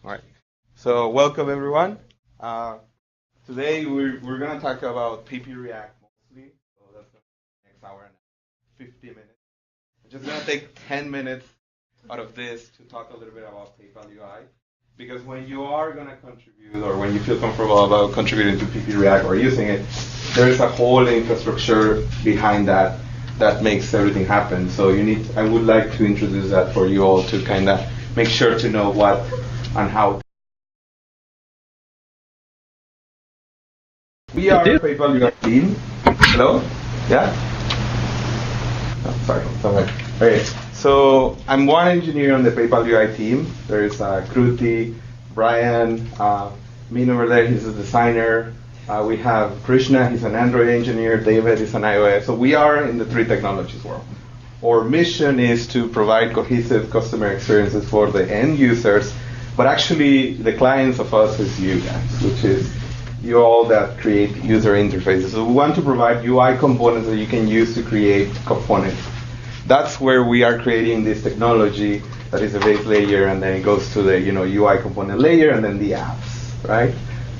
All right. So welcome everyone. Today we're gonna talk about PP React mostly. So that's the next hour and 50 minutes. I'm just gonna take 10 minutes out of this to talk a little bit about PayPal UI. Because when you are gonna contribute or when you feel comfortable about contributing to PP React or using it, there is a whole infrastructure behind that that makes everything happen. So I would like to introduce that for you all to kind of make sure to know what and how. We are PayPal UI team. Hello? Yeah? Oh, sorry. Okay. So I'm one engineer on the PayPal UI team. There is Kruti, Brian, me over there, he's a designer. We have Krishna, he's an Android engineer. David is an iOS. So we are in the three technologies world. Our mission is to provide cohesive customer experiences for the end users, but actually the clients of us is you guys, which is you all that create user interfaces. So we want to provide UI components that you can use to create components. That's where we are creating this technology that is a base layer, and then it goes to the UI component layer, and then the apps, right?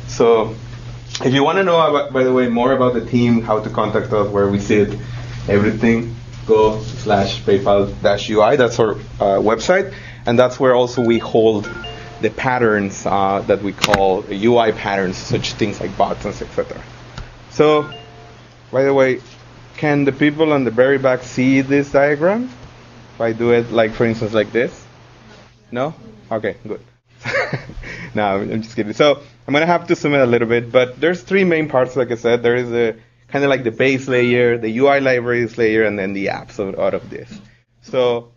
So if you want to know, by the way, more about the team, how to contact us, where we sit, everything, go /PayPal-UI. That's our website, and that's where also we hold the patterns that we call UI patterns, such things like buttons, etc. So, by the way, can the people on the very back see this diagram? If I do it, like for instance, like this? No? Okay, good. No, I'm just kidding. So I'm gonna have to zoom in a little bit, but there's three main parts. Like I said, there is a kind of like the base layer, the UI libraries layer, and then the apps out of this. So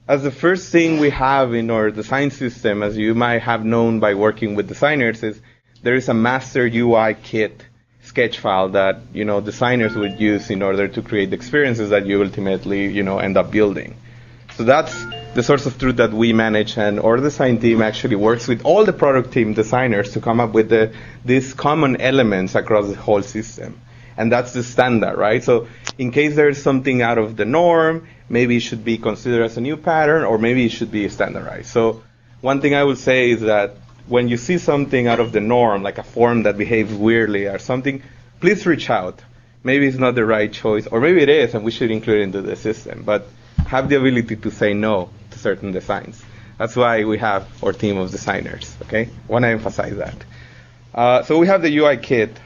as the first thing we have in our design system, as you might have known by working with designers, is there is a master UI kit sketch file that designers would use in order to create the experiences that you ultimately end up building. So that's the source of truth that we manage, and our design team actually works with all the product team designers to come up with these common elements across the whole system. And that's the standard, right? So in case there's something out of the norm, maybe it should be considered as a new pattern, or maybe it should be standardized. So one thing I would say is that when you see something out of the norm, like a form that behaves weirdly or something, please reach out. Maybe it's not the right choice, or maybe it is, and we should include it into the system. But have the ability to say no to certain designs. That's why we have our team of designers, okay? I want to emphasize that. So we have the UI kit,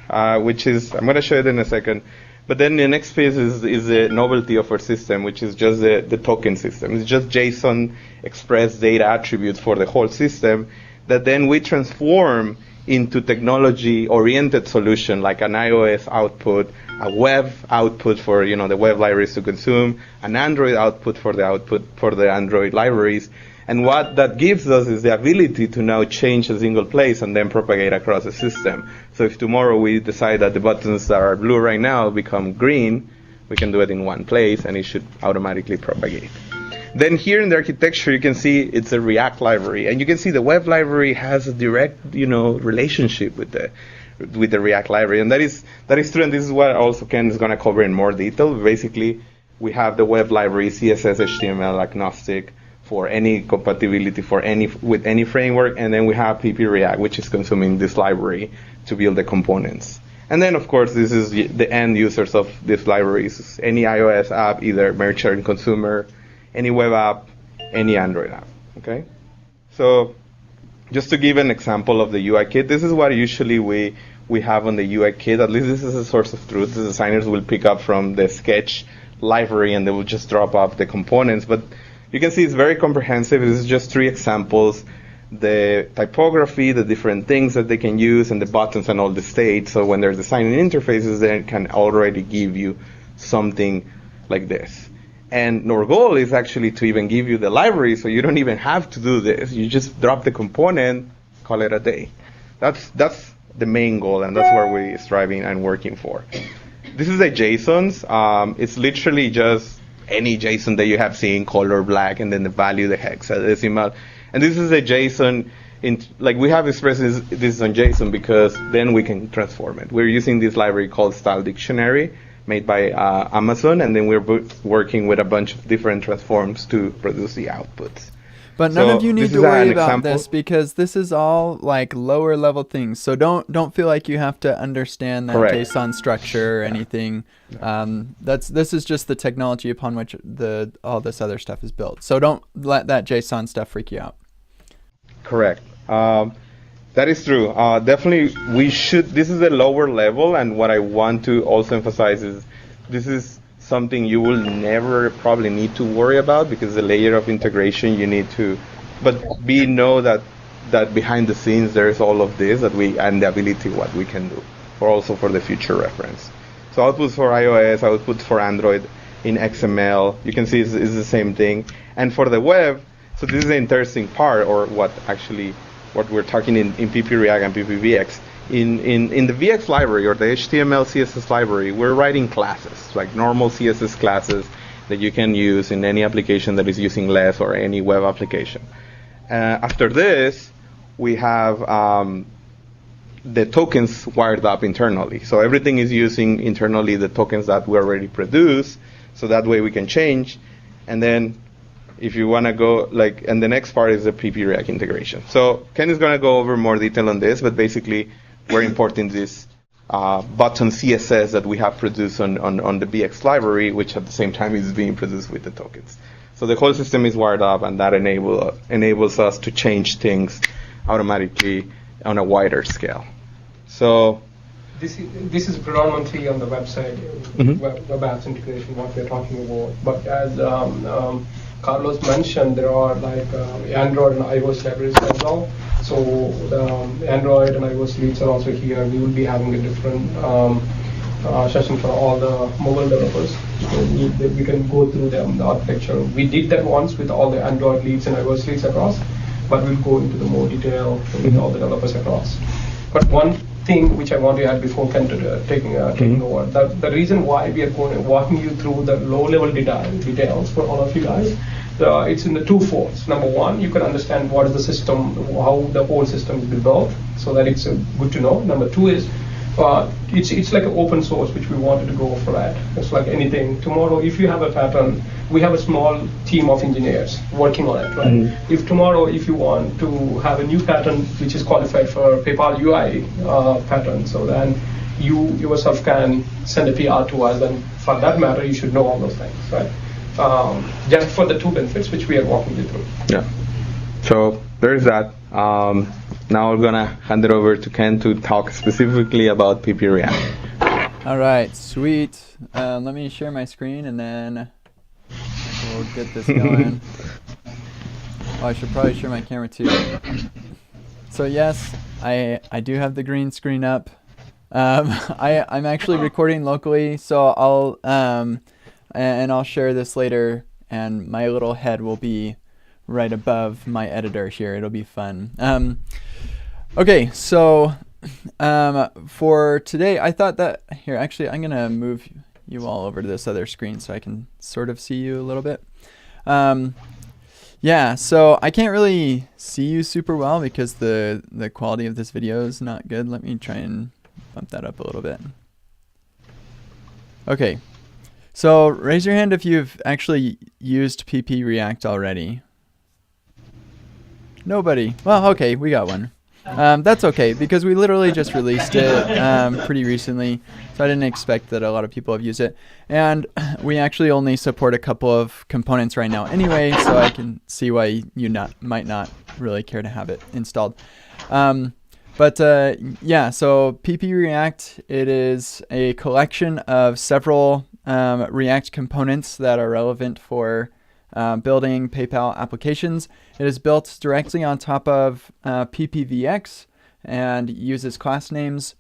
which is, I'm going to show it in a second. But then the next phase is the novelty of our system, which is just the token system. It's just JSON express data attributes for the whole system that then we transform into technology-oriented solution, like an iOS output, a web output for the web libraries to consume, an Android output for the Android libraries. And what that gives us is the ability to now change a single place and then propagate across the system. So if tomorrow we decide that the buttons that are blue right now become green, we can do it in one place, and it should automatically propagate. Then here in the architecture, you can see it's a React library, and you can see the web library has a direct, relationship with the React library, and that is true. And this is what also Ken is going to cover in more detail. Basically, we have the web library CSS, HTML agnostic for any compatibility with any framework, and then we have PP React, which is consuming this library to build the components. And then, of course, this is the end users of these libraries: any iOS app, either merchant, consumer, any web app, any Android app, okay? So just to give an example of the UI kit, this is what usually we have on the UI kit. At least this is a source of truth. The designers will pick up from the Sketch library, and they will just drop off the components. But you can see it's very comprehensive. This is just 3 examples. The typography, the different things that they can use, and the buttons and all the states. So when they're designing interfaces, they can already give you something like this. And our goal is actually to even give you the library, so you don't even have to do this. You just drop the component, call it a day. That's the main goal, and that's what we're striving and working for. This is a JSON. It's literally just any JSON that you have seen, color black, and then the value, the hexadecimal. And this is a JSON. We have expressed this on JSON because then we can transform it. We're using this library called Style Dictionary, made by Amazon, and then we're working with a bunch of different transforms to produce the outputs. But none of you need to worry about example. this because this is all like lower level things. So don't feel like you have to understand that Correct. JSON structure or anything. This is just the technology upon which all this other stuff is built. So don't let that JSON stuff freak you out. Correct. That is true. Definitely, we should. This is a lower level, and what I want to also emphasize is this is something you will never probably need to worry about because the layer of integration you need to. But know that behind the scenes there is all of this and the ability what we can do, for the future reference. So outputs for iOS, outputs for Android in XML. You can see it's the same thing. And for the web, so this is the interesting part, or what we're talking in PP React and PPVX. In the VX library or the HTML CSS library, we're writing classes, like normal CSS classes that you can use in any application that is using less or any web application. After this, we have the tokens wired up internally. So everything is using internally the tokens that we already produce, so that way we can change. And then if you want to go, and the next part is the PP React integration. So Ken is going to go over more detail on this, but basically we're importing this button CSS that we have produced on the VX library, which at the same time is being produced with the tokens. So the whole system is wired up, and that enables us to change things automatically on a wider scale. So this is predominantly on the website, web apps integration, what we're talking about. But as Carlos mentioned, there are Android and iOS libraries as well. So the Android and iOS leads are also here. We will be having a different session for all the mobile developers. So we can go through the architecture. We did that once with all the Android leads and iOS leads across, but we'll go into the more detail with all the developers across. But one thing which I want to add before Ken taking over, the reason why we are walking you through the low-level details for all of you guys, it's in the two folds. Number one, you can understand what is the system, how the whole system is built, so that it's good to know. Number two is it's like an open source, which we wanted to go for that. It's like anything. Tomorrow, if you have a pattern, we have a small team of engineers working on it, right? If tomorrow, if you want to have a new pattern which is qualified for PayPal UI pattern, so then you yourself can send a PR to us, and for that matter, you should know all those things, right? Just for the two benefits which we are walking you through. Yeah. So there's that. Now we're gonna hand it over to Ken to talk specifically about PP React. All right, sweet. Let me share my screen and then we'll get this going. Oh, I should probably share my camera too. So yes, I do have the green screen up. I'm actually recording locally, so I'll share this later, and my little head will be right above my editor here. It'll be fun. Okay, so for today, I thought that here. Actually, I'm gonna move you all over to this other screen so I can sort of see you a little bit. Yeah, so I can't really see you super well because the quality of this video is not good. Let me try and bump that up a little bit. Okay, so raise your hand if you've actually used PP React already. Nobody. Well, okay, we got one. That's okay because we literally just released it pretty recently, so I didn't expect that a lot of people have used it. And we actually only support a couple of components right now anyway, so I can see why you might not really care to have it installed. Yeah, so PP React, it is a collection of several React components that are relevant for building PayPal applications. It is built directly on top of PPVX and uses class names.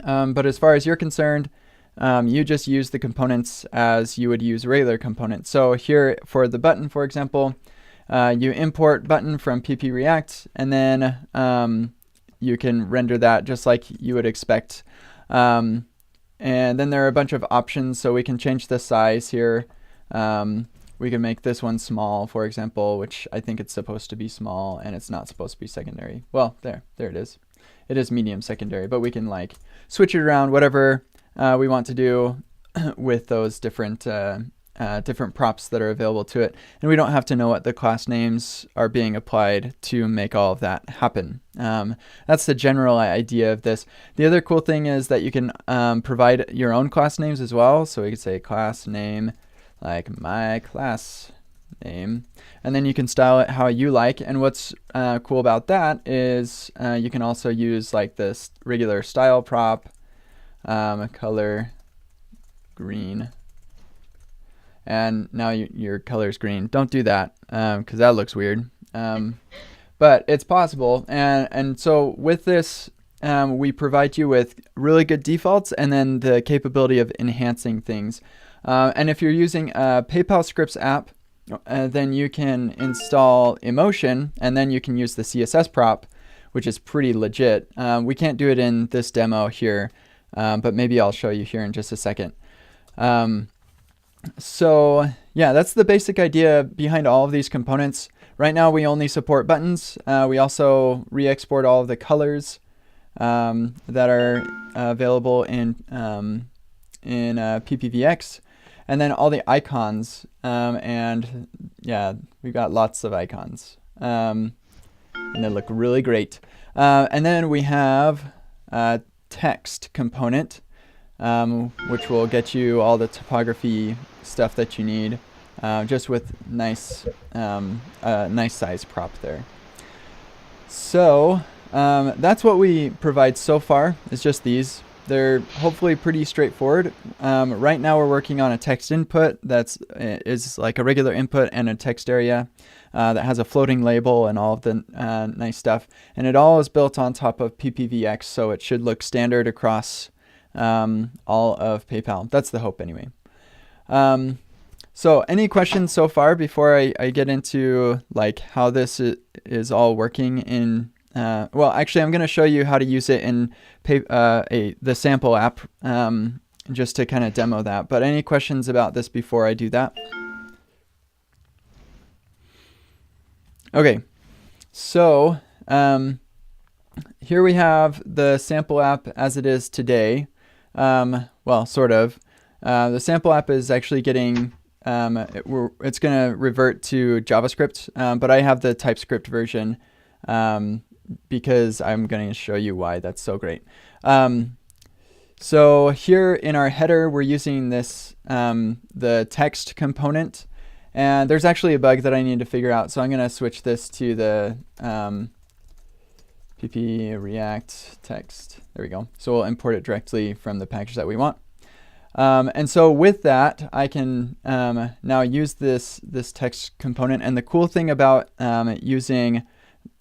But as far as you're concerned, you just use the components as you would use regular components. So here for the button, for example, you import button from PP React, and then you can render that just like you would expect. And then there are a bunch of options, so we can change the size here. We can make this one small, for example, which I think it's supposed to be small, and it's not supposed to be secondary. Well, there it is. It is medium secondary, but we can switch it around, whatever we want to do with those different different props that are available to it. And we don't have to know what the class names are being applied to make all of that happen. That's the general idea of this. The other cool thing is that you can provide your own class names as well. So we could say class name, like my class name, and then you can style it how you like. And what's cool about that is you can also use like this regular style prop, color green, and now your color is green. Don't do that because that looks weird, but it's possible. And so with this, we provide you with really good defaults and then the capability of enhancing things. And if you're using a PayPal Scripts app, then you can install Emotion, and then you can use the CSS prop, which is pretty legit. We can't do it in this demo here, but maybe I'll show you here in just a second. So yeah, that's the basic idea behind all of these components. Right now we only support buttons. We also re-export all of the colors that are available in PPVX. And then all the icons, and yeah, we've got lots of icons, and they look really great. And then we have a text component, which will get you all the typography stuff that you need, just with nice size prop there. So that's what we provide so far, is just these. They're hopefully pretty straightforward. Right now we're working on a text input is like a regular input and a text area that has a floating label and all of the nice stuff. And it all is built on top of PPVX, so it should look standard across all of PayPal. That's the hope anyway. So any questions so far before I get into like how this is all working in well, actually, I'm going to show you how to use it in the sample app, just to kind of demo that. But any questions about this before I do that? Okay, so here we have the sample app as it is today. Well, sort of. The sample app is actually getting, it's going to revert to JavaScript, but I have the TypeScript version. Because I'm going to show you why that's so great. So here in our header, we're using this, the text component, and there's actually a bug that I need to figure out. So I'm going to switch this to the pp react text. There we go. So we'll import it directly from the package that we want. And so with that, I can now use this text component. And the cool thing about using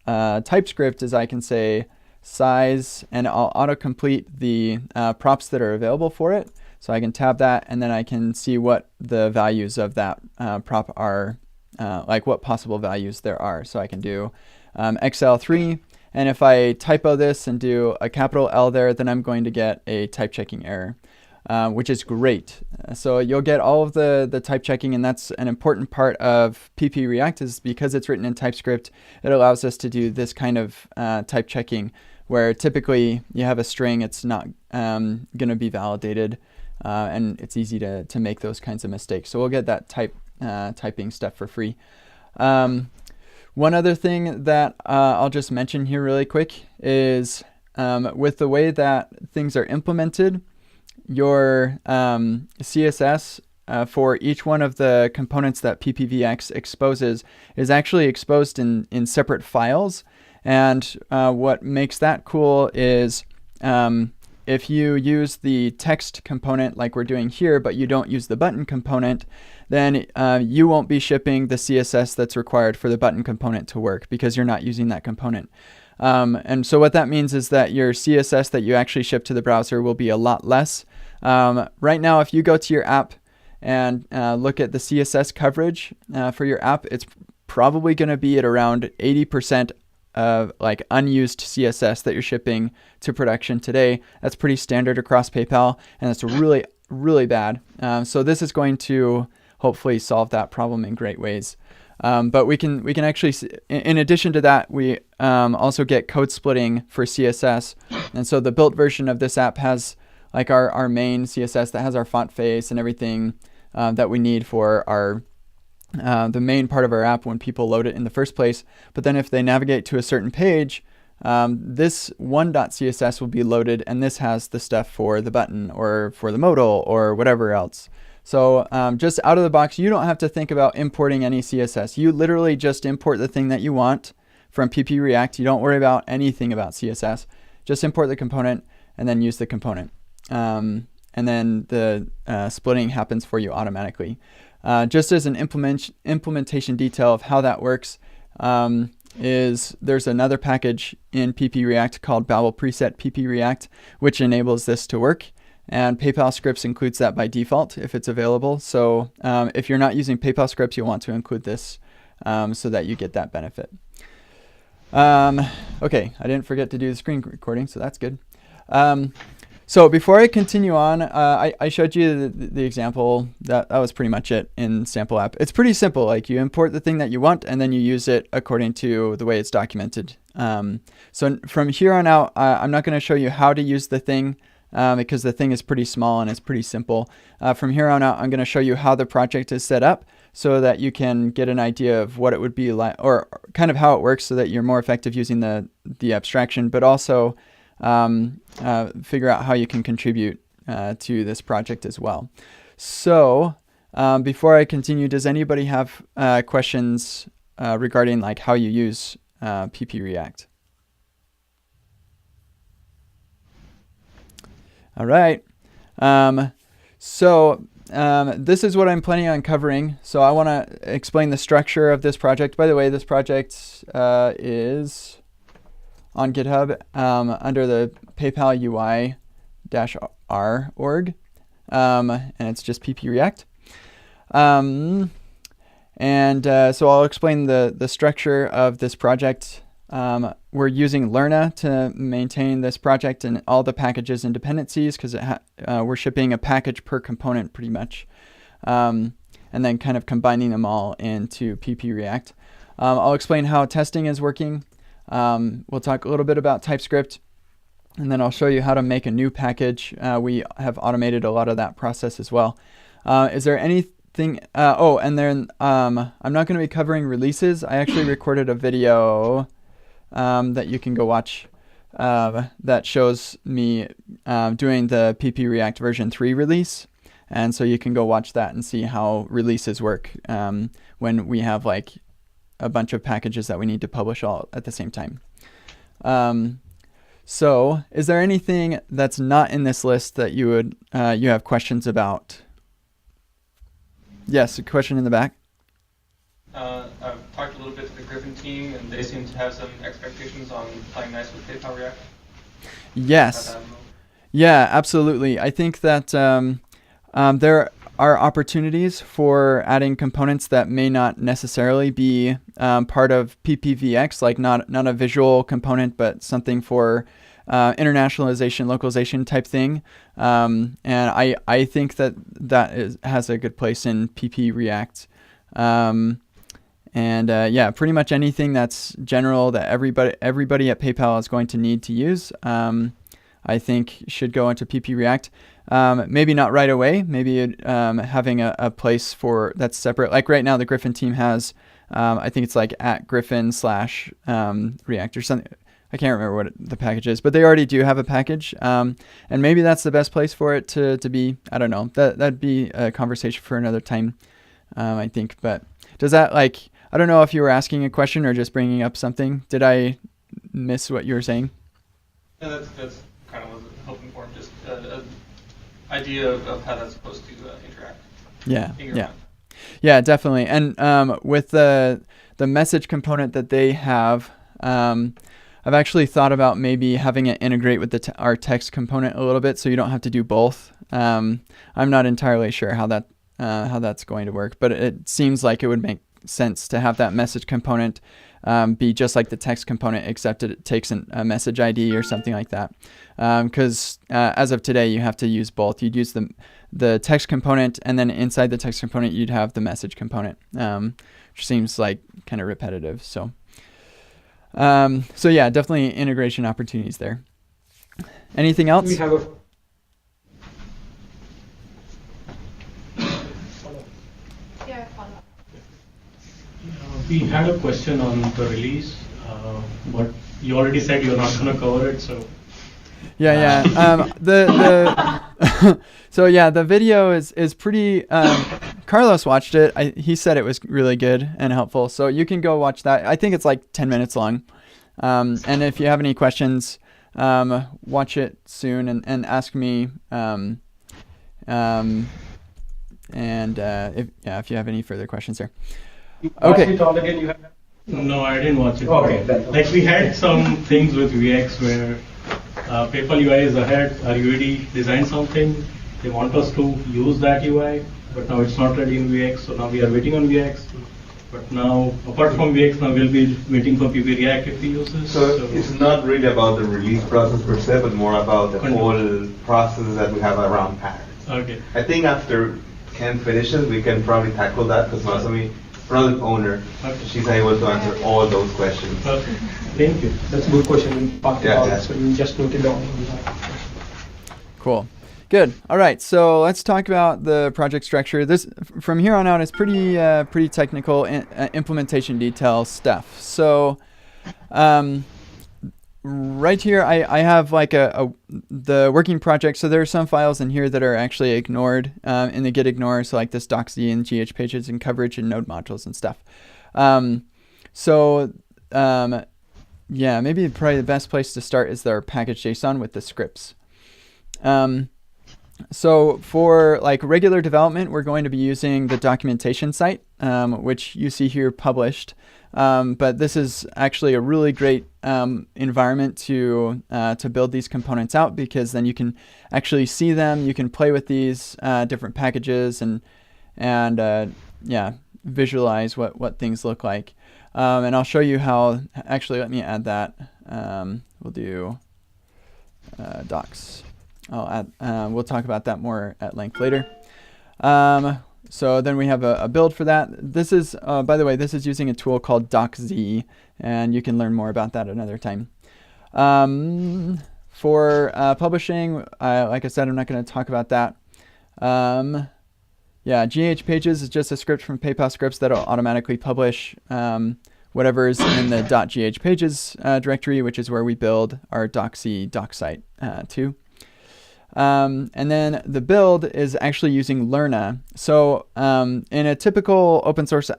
TypeScript is I can say size, and I'll autocomplete the props that are available for it. So I can tab that, and then I can see what the values of that prop are, like what possible values there are. So I can do XL3, and if I typo this and do a capital L there, then I'm going to get a type checking error. Which is great. So you'll get all of the type checking, and that's an important part of PP React, is because it's written in TypeScript, it allows us to do this kind of type checking, where typically you have a string, it's not going to be validated, and it's easy to make those kinds of mistakes. So we'll get that typing stuff for free. One other thing that I'll just mention here really quick is with the way that things are implemented, your CSS for each one of the components that PPVX exposes is actually exposed in separate files. And what makes that cool is if you use the text component like we're doing here, but you don't use the button component, then you won't be shipping the CSS that's required for the button component to work because you're not using that component. And so what that means is that your CSS that you actually ship to the browser will be a lot less. Right now, if you go to your app and look at the CSS coverage for your app, it's probably going to be at around 80% of like unused CSS that you're shipping to production today. That's pretty standard across PayPal, and that's really, really bad. So this is going to hopefully solve that problem in great ways. But we can actually, in addition to that, we also get code splitting for CSS. And so the built version of this app has like our main CSS that has our font face and everything that we need for our the main part of our app when people load it in the first place. But then if they navigate to a certain page, this one.css will be loaded, and this has the stuff for the button or for the modal or whatever else. So just out of the box, you don't have to think about importing any CSS. You literally just import the thing that you want from PP React. You don't worry about anything about CSS. Just import the component and then use the component. And then the splitting happens for you automatically. Just as an implementation detail of how that works, there's another package in PP React called Babel Preset PP React, which enables this to work. And PayPal scripts includes that by default if it's available. So if you're not using PayPal scripts, you'll want to include this so that you get that benefit. Okay, I didn't forget to do the screen recording, so that's good. So before I continue on, I showed you the example. That was pretty much it in sample app. It's pretty simple. Like, you import the thing that you want and then you use it according to the way it's documented. So from here on out, I'm not going to show you how to use the thing because the thing is pretty small and it's pretty simple. From here on out, I'm going to show you how the project is set up so that you can get an idea of what it would be like, or kind of how it works, so that you're more effective using the abstraction, but also figure out how you can contribute to this project as well. So before I continue, does anybody have questions regarding like how you use PP React? All right. This is what I'm planning on covering. So I want to explain the structure of this project. By the way, this project is on GitHub under the PayPal UI-R org, and it's just PP React. So I'll explain the structure of this project. We're using Lerna to maintain this project and all the packages and dependencies, because we're shipping a package per component pretty much, and then kind of combining them all into PP React. I'll explain how testing is working. We'll talk a little bit about Typescript, and then I'll show you how to make a new package. We have automated a lot of that process as well. Is there anything? And then I'm not going to be covering releases. I actually recorded a video that you can go watch that shows me doing the PP React version 3 release. And so you can go watch that and see how releases work when we have like a bunch of packages that we need to publish all at the same time. So is there anything that's not in this list that you have questions about? Yes, a question in the back. I've talked a little bit to the Griffin team, and they seem to have some expectations on playing nice with PayPal React. Yes. Yeah, absolutely. I think that there are opportunities for adding components that may not necessarily be part of PPVX, like not a visual component, but something for internationalization, localization type thing. And I think that has a good place in PP React. Yeah, pretty much anything that's general that everybody at PayPal is going to need to use, I think should go into PP React. Maybe not right away. Maybe having a place for that's separate. Like right now, the Griffin team has, I think it's like @Griffin/React or something. I can't remember what the package is, but they already do have a package. And maybe that's the best place for it to be. I don't know. That'd be a conversation for another time, I think. But does that I don't know if you were asking a question or just bringing up something. Did I miss what you were saying? Yeah, that's kind of what I was hoping for. Just an idea of how that's supposed to interact. Yeah, definitely. And with the message component that they have, I've actually thought about maybe having it integrate with our text component a little bit, so you don't have to do both. I'm not entirely sure how that's going to work, but it seems like it would make sense to have that message component be just like the text component, except it takes a message ID or something like that. Because as of today, you have to use both. You'd use the text component, and then inside the text component, you'd have the message component, which seems like kind of repetitive. So yeah, definitely integration opportunities there. Anything else? We have We had a question on the release, but you already said you're not going to cover it, so. Yeah. So yeah, the video is pretty. Carlos watched it. He said it was really good and helpful. So you can go watch that. I think it's like 10 minutes long. And if you have any questions, watch it soon and ask me. If you have any further questions there. Okay. Watch it all again. You have. No, I didn't watch it. Okay. Like we had some things with VX where PayPal UI is ahead. Our UID designed something. They want us to use that UI, but now it's not ready in VX. So now we are waiting on VX. But now, apart from VX, now we'll be waiting for PP React if we use this. So it's not really about the release process per se, but more about the whole process that we have around patterns. Okay. I think after Ken finishes, we can probably tackle that because Masami, product owner, she's able to answer all those questions. Okay. Thank you. That's a good question. We talked about it, so you just noted down. Cool. Good. All right. So let's talk about the project structure. This from here on out is pretty technical implementation detail stuff. So right here I have like the working project. So there are some files in here that are actually ignored in the git ignore. So like this doxz and gh pages and coverage and node modules and stuff. Maybe probably the best place to start is their package.json with the scripts. So for like regular development, we're going to be using the documentation site, which you see here published. But this is actually a really great environment to build these components out, because then you can actually see them. You can play with these different packages and visualize what things look like. And I'll show you how. Actually, let me add that. We'll do docs. We'll talk about that more at length later. So then we have a build for that. This is, by the way, this is using a tool called doxz, and you can learn more about that another time. For publishing, like I said, I'm not going to talk about that. GH pages is just a script from PayPal scripts that'll automatically publish whatever is in the .gh pages directory, which is where we build our doxz doc site too. And then the build is actually using Lerna. So in a typical open source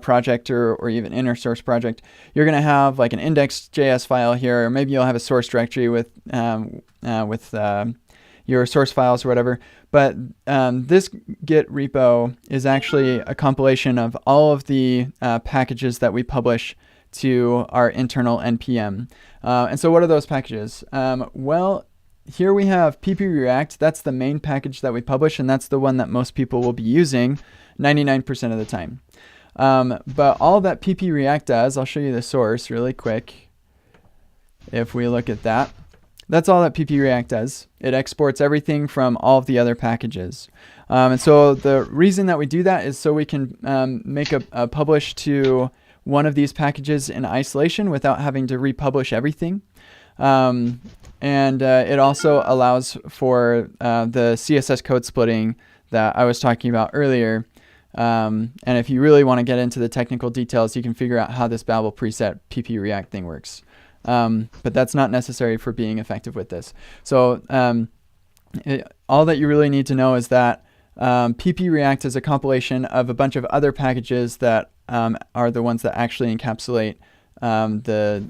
project or even inner source project, you're going to have like an index.js file here, or maybe you'll have a source directory with your source files or whatever. But this Git repo is actually a compilation of all of the packages that we publish to our internal NPM. And so what are those packages? Here we have PP React. That's the main package that we publish, and that's the one that most people will be using 99% of the time. But all that PP React does, I'll show you the source really quick. If we look at that, that's all that PP React does. It exports everything from all of the other packages. And so the reason that we do that is so we can make a publish to one of these packages in isolation without having to republish everything. And it also allows for the CSS code splitting that I was talking about earlier. And if you really want to get into the technical details, you can figure out how this Babel preset PP React thing works. But that's not necessary for being effective with this. So all that you really need to know is that PP React is a compilation of a bunch of other packages that are the ones that actually encapsulate the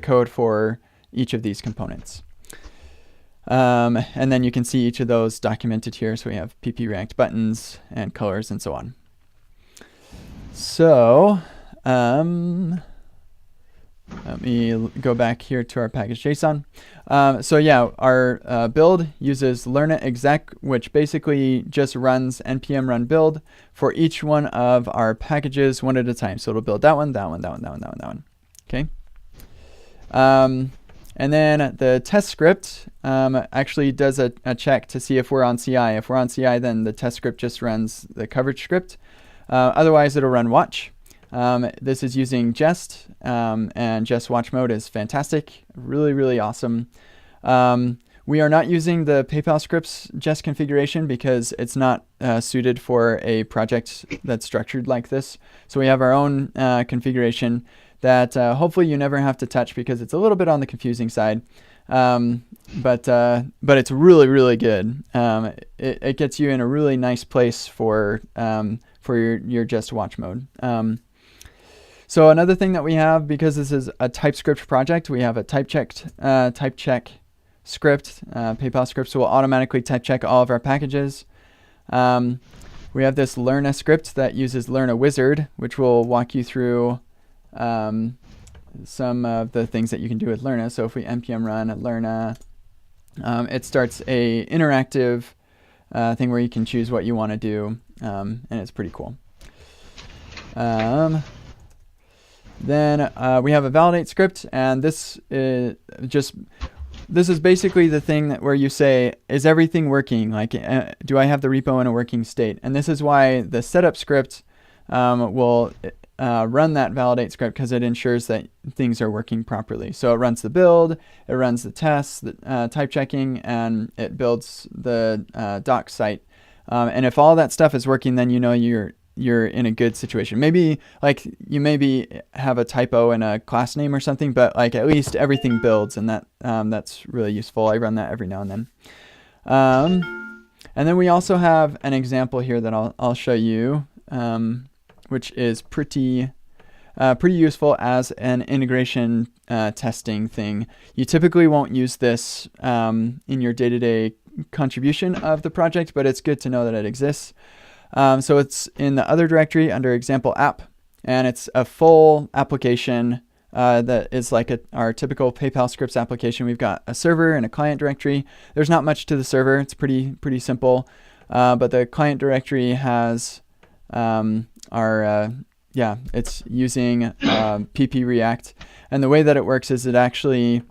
code for each of these components. And then you can see each of those documented here. So we have PP React buttons and colors and so on. So let me go back here to our package.json. Our build uses Lerna exec, which basically just runs npm run build for each one of our packages one at a time. So it'll build that one, that one, that one, that one, that one, that one. Okay. And then the test script actually does a check to see if we're on CI. If we're on CI, then the test script just runs the coverage script. Otherwise, it'll run watch. This is using Jest, and Jest watch mode is fantastic. Really, really awesome. We are not using the PayPal scripts jest configuration because it's not suited for a project that's structured like this. So we have our own configuration that hopefully you never have to touch because it's a little bit on the confusing side. But it's really, really good. It gets you in a really nice place for your just watch mode. So another thing that we have, because this is a Typescript project, we have a type check script. PayPal scripts will automatically type check all of our packages. We have this Learn a script that uses Learn a Wizard, which will walk you through some of the things that you can do with Learna. So if we npm run Learna, it starts a interactive thing where you can choose what you want to do, and it's pretty cool. Then we have a validate script, and this is basically the thing where you say, is everything working? Like, do I have the repo in a working state? And this is why the setup script will run that validate script, because it ensures that things are working properly. So it runs the build, it runs the tests, the type checking, and it builds the doc site. And if all that stuff is working, then you know you're in a good situation. Maybe like you maybe have a typo in a class name or something, but like at least everything builds, and that's really useful. I run that every now and then. And then we also have an example here that I'll show you, which is pretty useful as an integration testing thing. You typically won't use this in your day-to-day contribution of the project, but it's good to know that it exists. So it's in the other directory under example app, and it's a full application that is like our typical PayPal scripts application. We've got a server and a client directory. There's not much to the server. It's pretty simple, but the client directory has it's using PP React, and the way that it works is it actually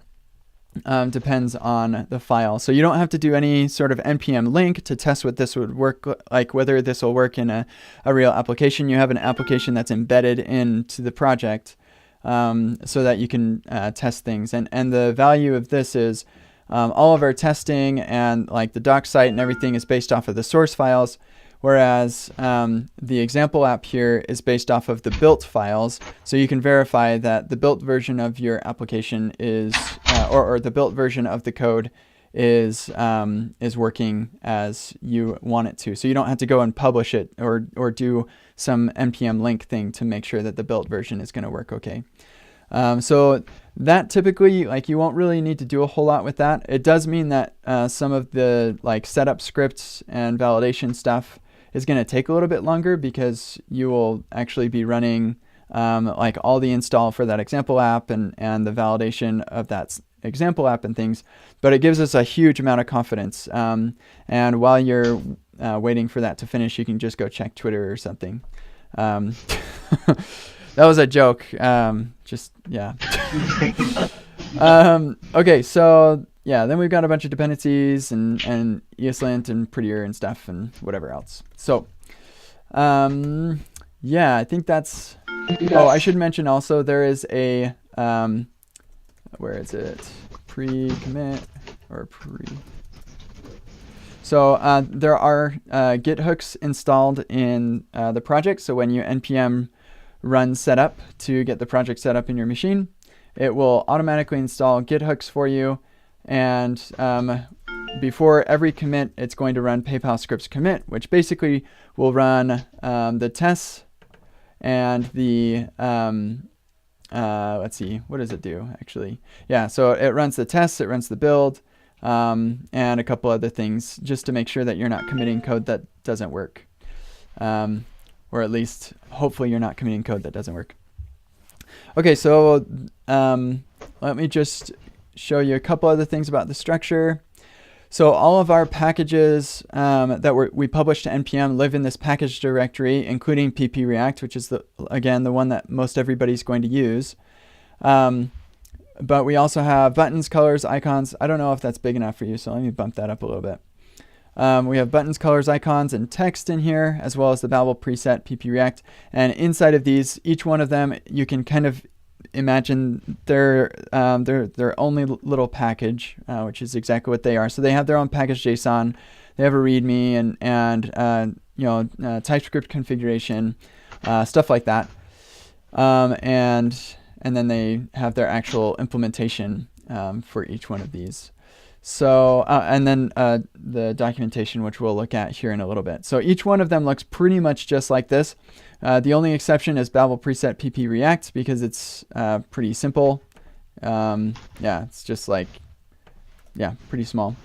depends on the file. So you don't have to do any sort of npm link to test what this would work like, whether this will work in a real application. You have an application that's embedded into the project so that you can test things. And the value of this is all of our testing and like the doc site and everything is based off of the source files, whereas the example app here is based off of the built files. So you can verify that the built version of your application is, or the built version of the code is working as you want it to. So you don't have to go and publish it or do some npm link thing to make sure that the built version is going to work okay. So that typically, like, you won't really need to do a whole lot with that. It does mean that some of the like setup scripts and validation stuff is going to take a little bit longer, because you will actually be running like all the install for that example app and the validation of that example app and things. But it gives us a huge amount of confidence. And while you're waiting for that to finish, you can just go check Twitter or something. That was a joke. Yeah. Okay, so yeah, then we've got a bunch of dependencies and ESLint and Prettier and stuff and whatever else. So yeah, I think that's... Oh, I should mention also there is a... where is it? Pre-commit or pre... So there are Git hooks installed in the project. So when you npm run setup to get the project set up in your machine, it will automatically install Git hooks for you. And before every commit, it's going to run PayPal scripts commit, which basically will run the tests and the, let's see, what does it do actually? Yeah, so it runs the tests, it runs the build, and a couple other things just to make sure that you're not committing code that doesn't work. Or at least, hopefully you're not committing code that doesn't work. Okay, so let me just show you a couple other things about the structure. So all of our packages that we publish to npm live in this package directory, including pp React, which is again the one that most everybody's going to use. But we also have buttons, colors, icons. I don't know if that's big enough for you, so let me bump that up a little bit. We have buttons, colors, icons, and text in here, as well as the Babel preset pp React. And inside of these, each one of them, you can kind of imagine their only little package, which is exactly what they are. So they have their own package JSON. They have a README and TypeScript configuration, stuff like that. And then they have their actual implementation for each one of these. So, and then the documentation, which we'll look at here in a little bit. So each one of them looks pretty much just like this. The only exception is Babel preset PP React because it's pretty simple. It's just like, pretty small.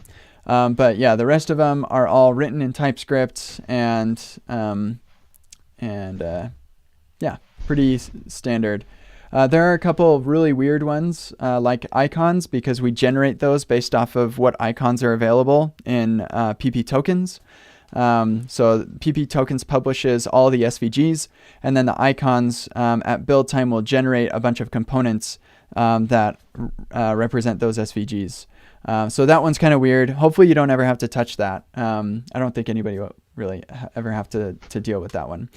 But yeah, the rest of them are all written in TypeScript and pretty standard. There are a couple of really weird ones, like icons, because we generate those based off of what icons are available in PP tokens. So PP tokens publishes all the SVGs, and then the icons at build time will generate a bunch of components that represent those SVGs. So that one's kind of weird. Hopefully you don't ever have to touch that. I don't think anybody will really ever have to deal with that one.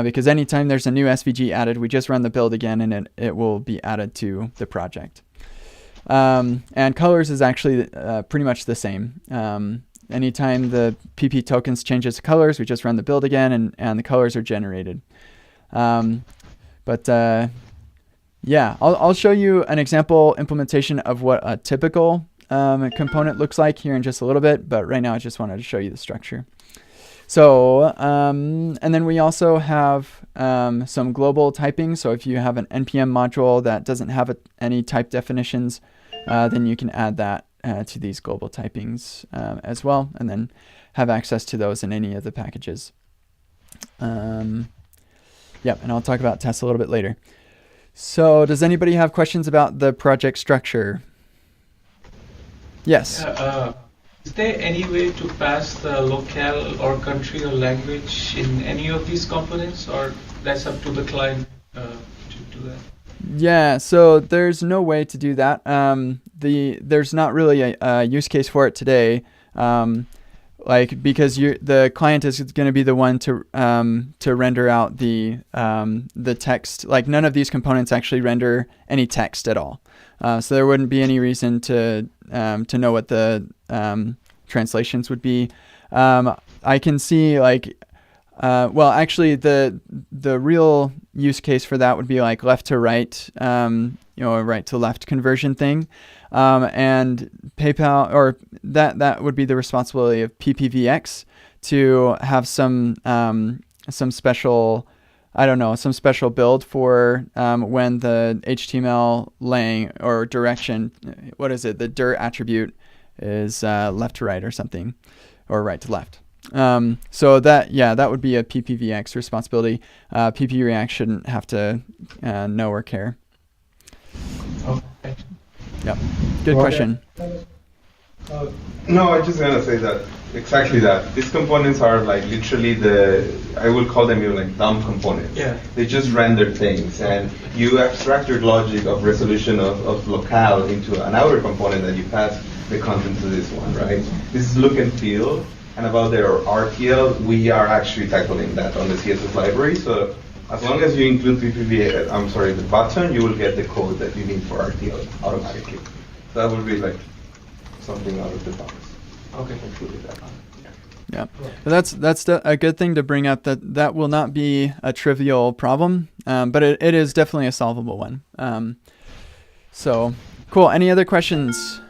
Because anytime there's a new SVG added, we just run the build again and it will be added to the project. And colors is actually pretty much the same. Anytime the PP tokens changes to colors, we just run the build again and the colors are generated. I'll show you an example implementation of what a typical component looks like here in just a little bit, but right now I just wanted to show you the structure. So, and then we also have some global typing. So if you have an NPM module that doesn't have any type definitions, then you can add that to these global typings as well, and then have access to those in any of the packages. And I'll talk about tests a little bit later. So does anybody have questions about the project structure? Yes. Is there any way to pass the locale or country or language in any of these components, or that's up to the client to do that? Yeah, so there's no way to do that. There's not really a use case for it today, because the client is going to be the one to render out the text. Like none of these components actually render any text at all. So there wouldn't be any reason to know what the translations would be. I can see actually the real use case for that would be like left to right, a right to left conversion thing. And PayPal, or that would be the responsibility of PPVX to have some special, some special build for when the HTML lang or direction, the dir attribute is left to right or something, or right to left. So that would be a PPVX responsibility. PP React shouldn't have to know or care. Okay. Yep. Good question. No, I just gonna say that exactly that. These components are like literally I will call them like dumb components. Yeah. They just render things, and you abstract your logic of resolution of locale into an outer component that you pass the content to this one, right? This is look and feel, and about their RTL, we are actually tackling that on the CSS library. So as long as you include the button, you will get the code that you need for RTL automatically. So that would be like something out of the box. Okay. Included that. Yeah, but that's a good thing to bring up. That will not be a trivial problem, but it is definitely a solvable one. So cool. Any other questions?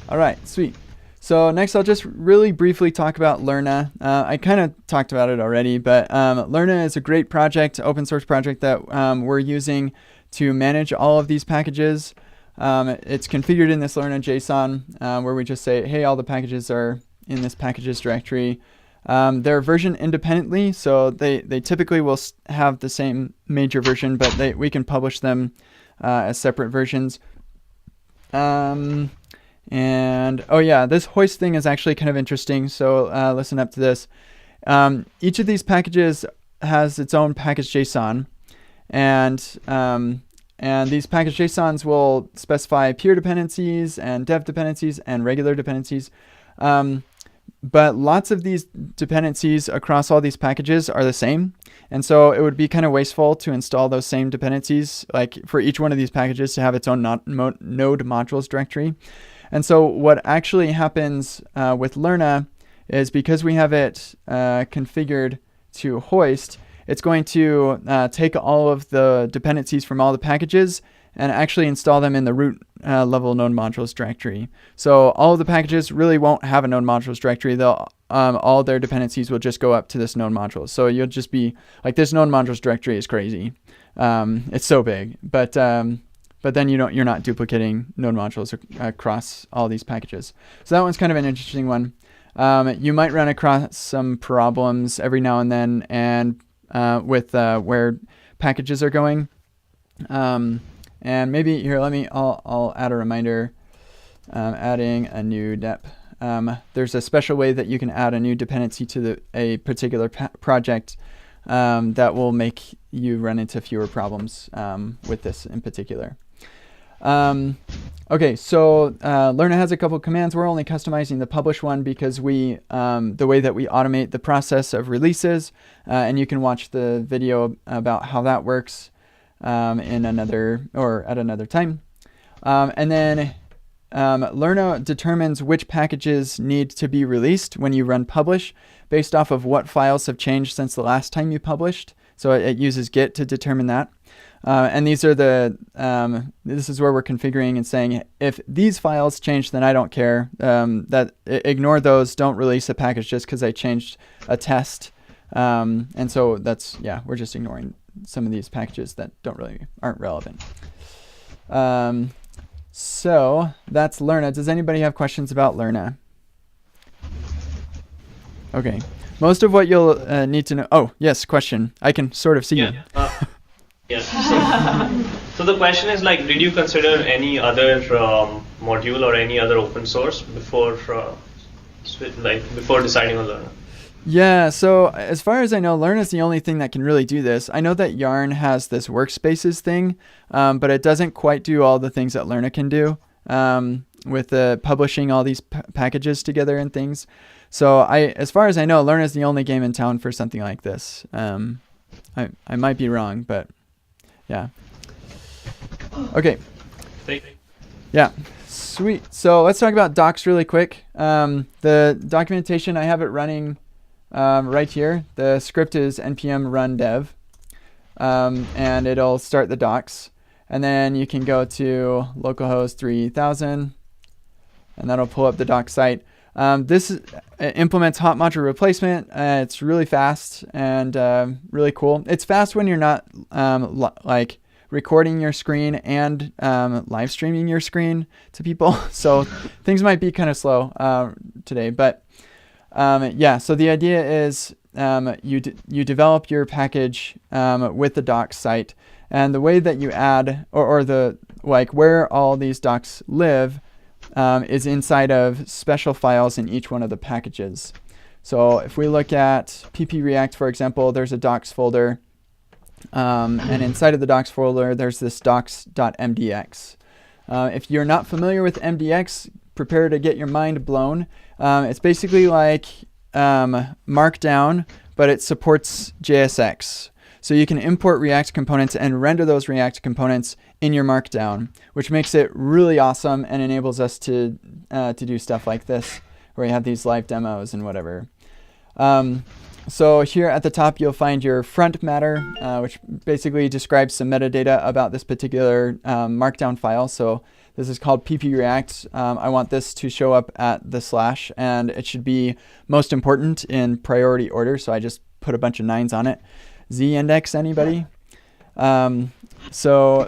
All right, sweet. So next, I'll just really briefly talk about Lerna. I kind of talked about it already, but Lerna is a great project, open source project that we're using to manage all of these packages. It's configured in this Lerna JSON where we just say, hey, all the packages are in this packages directory. They're versioned independently, so they typically will have the same major version, but we can publish them as separate versions. This hoist thing is actually kind of interesting, so listen up to this. Each of these packages has its own package JSON, and these package JSONs will specify peer dependencies and dev dependencies and regular dependencies. But lots of these dependencies across all these packages are the same. And so it would be kind of wasteful to install those same dependencies, like for each one of these packages to have its own node modules directory. And so what actually happens with Lerna is because we have it configured to hoist, it's going to take all of the dependencies from all the packages and actually install them in the root level node modules directory. So all of the packages really won't have a node modules directory. They'll all their dependencies will just go up to this node modules. So you'll just be like, this node modules directory is crazy. It's so big, but then you're not duplicating node modules across all these packages. So that one's kind of an interesting one. You might run across some problems every now and then, and with where packages are going. And maybe here, I'll add a reminder, adding a new dep. There's a special way that you can add a new dependency to a particular project that will make you run into fewer problems with this in particular. Okay, so Lerna has a couple commands. We're only customizing the publish one because the way that we automate the process of releases, and you can watch the video about how that works at another time. And then Lerna determines which packages need to be released when you run publish based off of what files have changed since the last time you published. So it uses Git to determine that. And these are this is where we're configuring and saying, if these files change, then I don't care. Ignore those. Don't release a package just because I changed a test. And so we're just ignoring some of these packages that aren't relevant. So that's Lerna. Does anybody have questions about Lerna? Okay. Most of what you'll need to know. Oh, yes, question. I can sort of see you. Yeah. So the question is, like, did you consider any other module or any other open source before deciding on Lerna? Yeah, so as far as I know, Lerna is the only thing that can really do this. I know that Yarn has this workspaces thing, but it doesn't quite do all the things that Lerna can do with publishing all these packages together and things. So as far as I know, Lerna is the only game in town for something like this. I might be wrong, but yeah. Okay. Yeah. Sweet. So let's talk about docs really quick. The documentation, I have it running right here. The script is npm run dev, and it'll start the docs. And then you can go to localhost 3000, and that'll pull up the doc site. This implements hot module replacement. It's really fast and really cool. It's fast when you're not like recording your screen and live streaming your screen to people. So things might be kind of slow today, but yeah. So the idea is you develop your package with the docs site, and the way that you add or the where all these docs live is inside of special files in each one of the packages. So if we look at pp react, for example, there's a docs folder, and inside of the docs folder there's this docs.mdx. If you're not familiar with mdx, prepare to get your mind blown. It's basically like Markdown, but it supports JSX. So you can import React components and render those React components in your Markdown, which makes it really awesome and enables us to do stuff like this, where you have these live demos and whatever. So here at the top, you'll find your front matter, which basically describes some metadata about this particular Markdown file. So this is called pp react. I want this to show up at the slash, and it should be most important in priority order. So I just put a bunch of 9s on it. Z index, anybody? So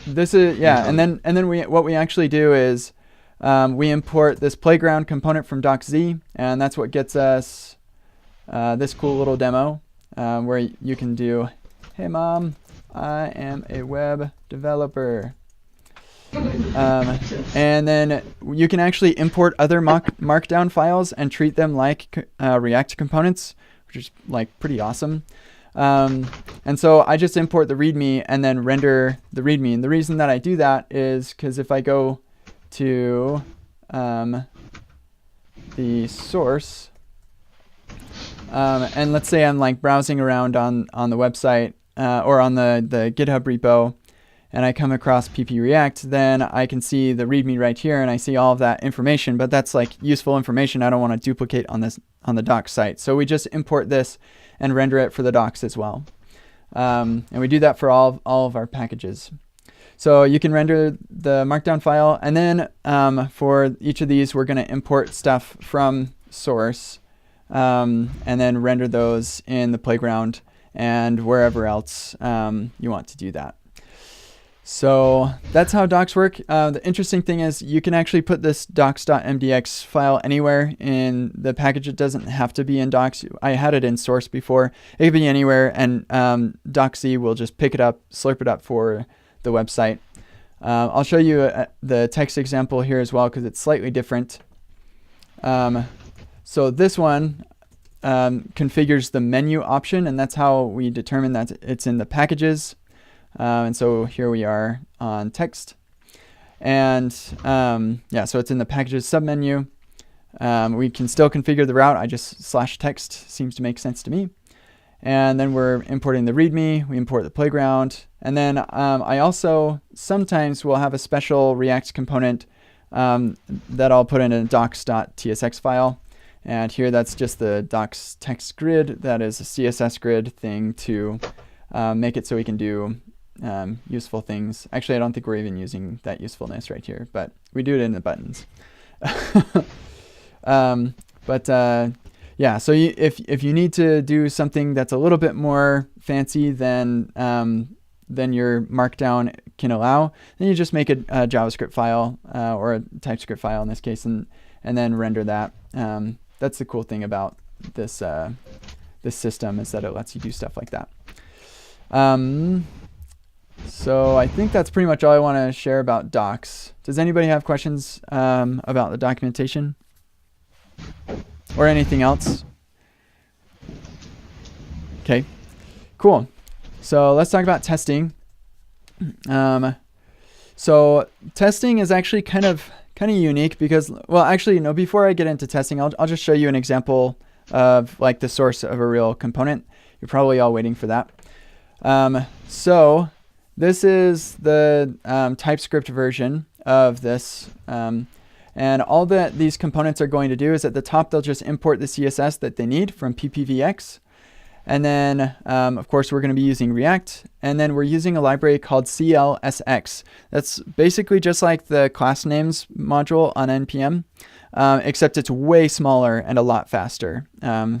this is, yeah, and then what we actually do is we import this playground component from docz, and that's what gets us this cool little demo where you can do, hey mom, I am a web developer. And then you can actually import other markdown files and treat them like React components, which is like pretty awesome. And so I just import the README and then render the README. And the reason that I do that is because if I go to the source, and let's say I'm like browsing around on the website or on the GitHub repo, and I come across PP React, then I can see the README right here, and I see all of that information. But that's like useful information I don't want to duplicate on the docs site. So we just import this and render it for the docs as well. And we do that for all of our packages. So you can render the markdown file, and then for each of these, we're going to import stuff from source, and then render those in the playground and wherever else you want to do that. So that's how docs work. The interesting thing is you can actually put this docs.mdx file anywhere in the package. It doesn't have to be in docs. I had it in source before. It could be anywhere, and docsy will just pick it up, slurp it up for the website. I'll show you the text example here as well because it's slightly different. So this one configures the menu option, and that's how we determine that it's in the packages. And so here we are on text, and yeah, so it's in the packages submenu. We can still configure the route. I just /text seems to make sense to me. And then we're importing the README. We import the playground, and then I also sometimes will have a special React component that I'll put in a docs.tsx file. And here that's just the docs text grid. That is a CSS grid thing to make it so we can do useful things. Actually, I don't think we're even using that usefulness right here, but we do it in the buttons. Yeah, so if you need to do something that's a little bit more fancy than your Markdown can allow, then you just make a JavaScript file or a TypeScript file in this case, and then render that. That's the cool thing about this system, is that it lets you do stuff like that. So I think that's pretty much all I want to share about docs. Does anybody have questions about the documentation or anything else? Okay, cool. So let's talk about testing. So testing is actually kind of unique because, well, actually, no, before I get into testing, I'll just show you an example of like the source of a real component. You're probably all waiting for that. So this is the TypeScript version of this. And all that these components are going to do is at the top, they'll just import the CSS that they need from ppvx. And then, of course, we're going to be using React. And then we're using a library called CLSX. That's basically just like the class names module on NPM, except it's way smaller and a lot faster.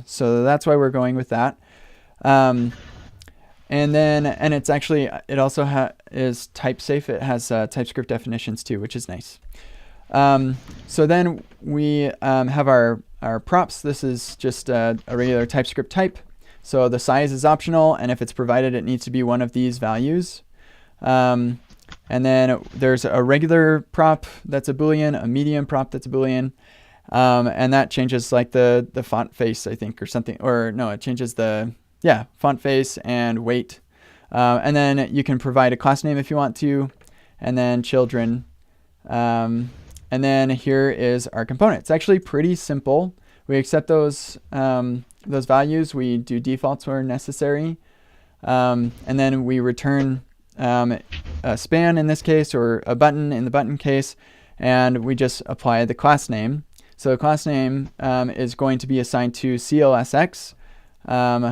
So that's why we're going with that. And it's actually, it also is type safe. It has TypeScript definitions too, which is nice. So then we have our props. This is just a regular TypeScript type. So the size is optional, and if it's provided, it needs to be one of these values. And then there's a regular prop that's a Boolean, a medium prop that's a Boolean, and that changes like the font face, I think, or something. Or no, it changes the font face and weight. And then you can provide a class name if you want to, and then children. And then here is our component. It's actually pretty simple. We accept those values. We do defaults where necessary. And then we return a span in this case, or a button in the button case, and we just apply the class name. So the class name is going to be assigned to CLSX,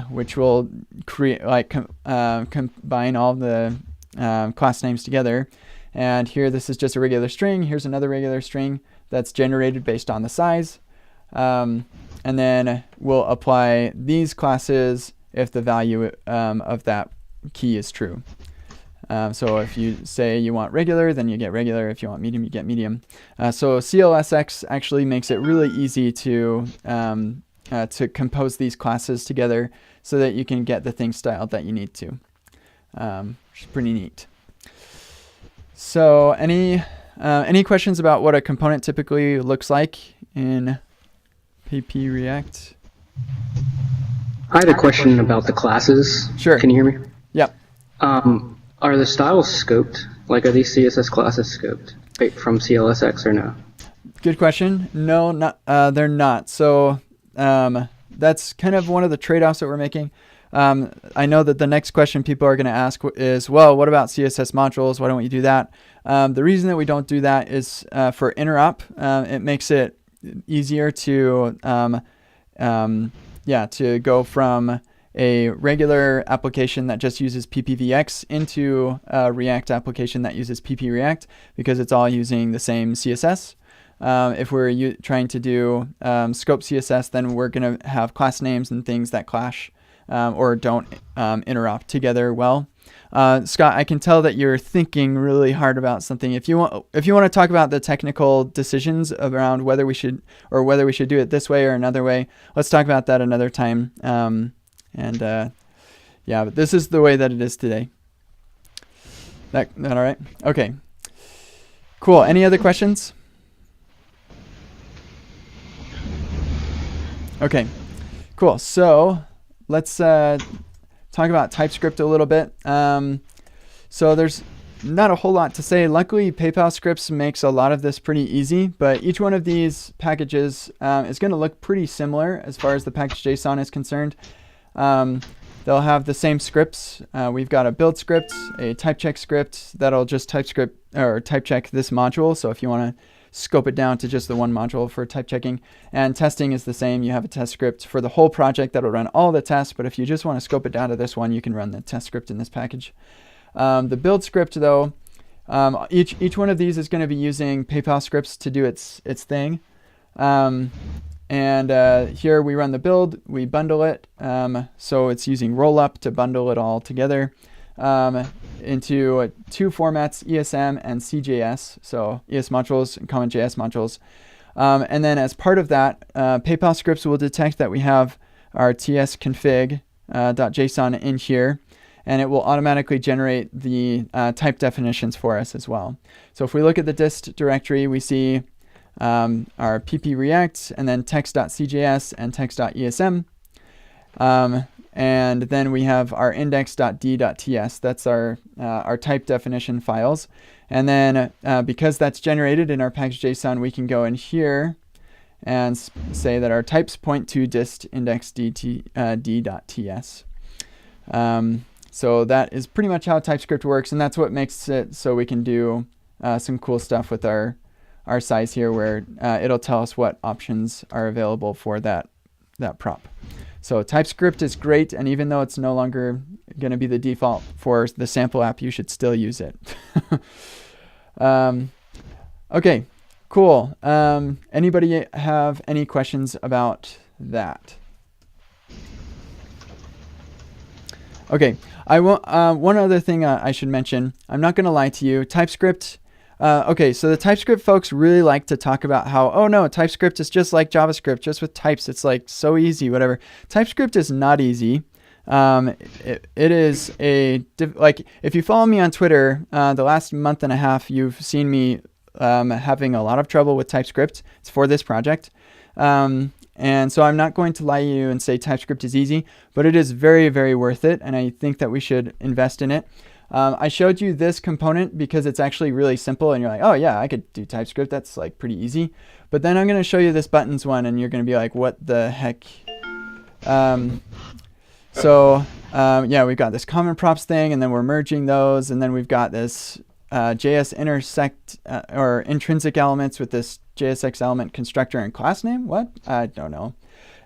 which will create combine all the class names together. And here, this is just a regular string. Here's another regular string that's generated based on the size. And then we'll apply these classes if the value of that key is true. So if you say you want regular, then you get regular. If you want medium, you get medium. So CLSX actually makes it really easy to compose these classes together so that you can get the thing styled that you need to, which is pretty neat. So any questions about what a component typically looks like in PP React? I had a question about the classes. Sure. Can you hear me? Yep. Are the styles scoped? Like, are these CSS classes scoped from CLSX or no? Good question. No, they're not. So that's kind of one of the trade-offs that we're making. I know that the next question people are going to ask is, well, what about CSS modules? Why don't you do that? The reason that we don't do that is for interop. It makes it easier to to go from a regular application that just uses PPVX into a React application that uses PP React, because it's all using the same CSS. If we're trying to do scope CSS, then we're going to have class names and things that clash or don't interop together well. Scott, I can tell that you're thinking really hard about something. If you want to talk about the technical decisions around whether we should do it this way or another way, let's talk about that another time. But this is the way that it is today. That all right? Okay. Cool. Any other questions? Okay. Cool. So let's talk about TypeScript a little bit. So there's not a whole lot to say. Luckily, PayPal scripts makes a lot of this pretty easy, but each one of these packages is going to look pretty similar as far as the package.json is concerned. They'll have the same scripts. We've got a build script, a type check script that'll just type check this module. So if you want to scope it down to just the one module for type checking, and testing is the same. You have a test script for the whole project that'll run all the tests, but if you just want to scope it down to this one, you can run the test script in this package. The build script though, each one of these is going to be using PayPal scripts to do its thing. Here we run the build, we bundle it, so it's using rollup to bundle it all together into two formats, ESM and CJS, so ES modules and common JS modules. And then as part of that, PayPal scripts will detect that we have our tsconfig.json in here, and it will automatically generate the type definitions for us as well. So if we look at the dist directory, we see our pp react and then text.cjs and text.esm. And then we have our index.d.ts. That's our type definition files. And then because that's generated in our package.json, we can go in here and say that our types point to dist index.d.ts. So that is pretty much how TypeScript works, and that's what makes it so we can do some cool stuff with our size here, where it'll tell us what options are available for that prop. So TypeScript is great, and even though it's no longer going to be the default for the sample app, you should still use it. Okay, cool. Anybody have any questions about that? Okay, one other thing I should mention. I'm not going to lie to you. TypeScript. Okay, so the TypeScript folks really like to talk about how, oh no, TypeScript is just like JavaScript, just with types. It's like so easy, whatever. TypeScript is not easy. It is like, if you follow me on Twitter, the last month and a half, you've seen me having a lot of trouble with TypeScript. It's for this project. And so I'm not going to lie to you and say TypeScript is easy, but it is very, very worth it. And I think that we should invest in it. I showed you this component because it's actually really simple, and you're like, oh yeah, I could do TypeScript. That's like pretty easy. But then I'm going to show you this buttons one, and you're going to be like, what the heck? Yeah, we've got this common props thing, and then we're merging those, and then we've got this JS intersect or intrinsic elements with this JSX element constructor and class name. What? I don't know.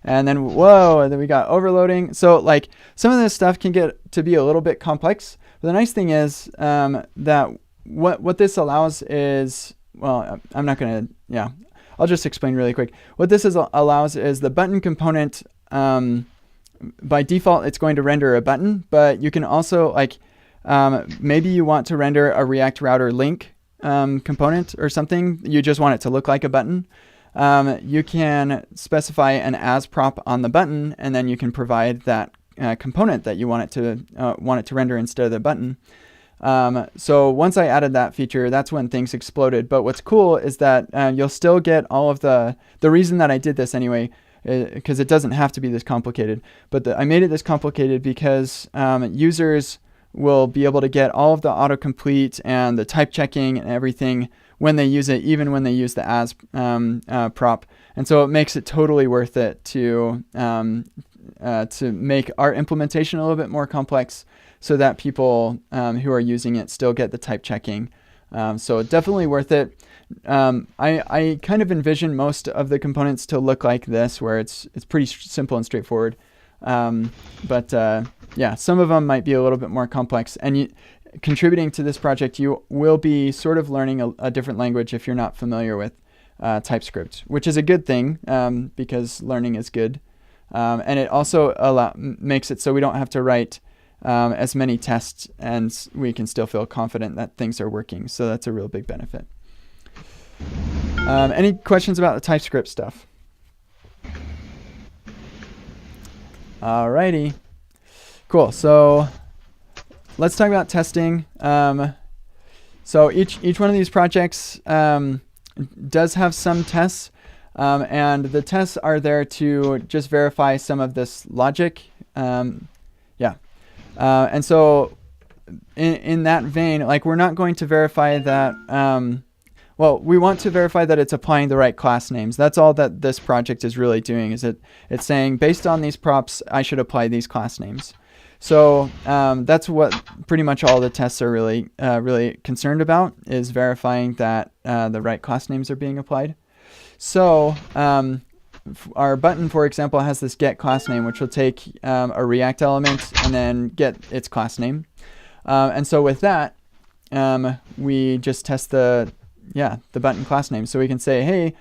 And then whoa, then we got overloading. So like some of this stuff can get to be a little bit complex. But the nice thing is that what this allows is, well, I'm not going to, yeah, I'll just explain really quick. What this allows is the button component, by default, it's going to render a button, but you can also, like, maybe you want to render a React router link component or something. You just want it to look like a button. You can specify an as prop on the button, and then you can provide that component that you want it to render instead of the button. So once I added that feature, that's when things exploded. But what's cool is that you'll still get all of the reason that I did this anyway, because it doesn't have to be this complicated. But I made it this complicated because users will be able to get all of the autocomplete and the type checking and everything when they use it, even when they use the as prop. And so it makes it totally worth it to make our implementation a little bit more complex so that people who are using it still get the type checking. So definitely worth it. I kind of envision most of the components to look like this, where it's pretty simple and straightforward. But some of them might be a little bit more complex. And contributing to this project, you will be sort of learning a different language if you're not familiar with Typescript, which is a good thing because learning is good. And it also makes it so we don't have to write as many tests, and we can still feel confident that things are working. So that's a real big benefit. Any questions about the TypeScript stuff? Alrighty. Cool. So let's talk about testing. So each one of these projects does have some tests, and the tests are there to just verify some of this logic. And so in that vein, like, we're not going to verify that, we want to verify that it's applying the right class names. That's all that this project is really doing, is it's saying, based on these props, I should apply these class names. So that's what pretty much all the tests are really concerned about, is verifying that the right class names are being applied. So our button, for example, has this get class name, which will take a React element and then get its class name. And so with that, we just test the button class name. So we can say, hey,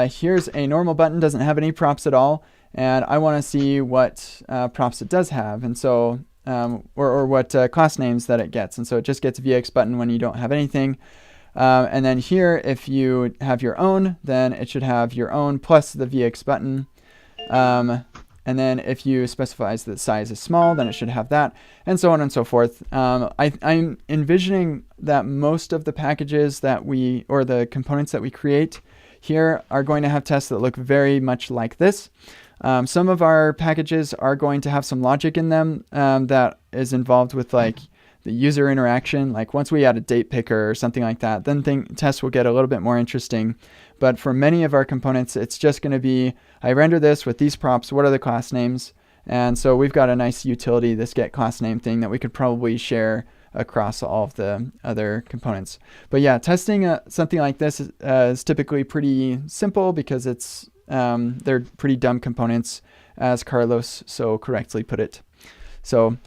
here's a normal button, doesn't have any props at all, and I want to see what props it does have, and so or what class names that it gets. And so it just gets VX button when you don't have anything. And then here, if you have your own, then it should have your own plus the VX button. And then if you specify that size is small, then it should have that, and so on and so forth. I'm envisioning that most of the packages or the components that we create here are going to have tests that look very much like this. Some of our packages are going to have some logic in them that is involved with, like, the user interaction. Like, once we add a date picker or something like that, then tests will get a little bit more interesting. But for many of our components, it's just going to be, I render this with these props, what are the class names? And so we've got a nice utility, this get class name thing, that we could probably share across all of the other components. But yeah, testing something like this is typically pretty simple, because they're pretty dumb components, as Carlos so correctly put it. So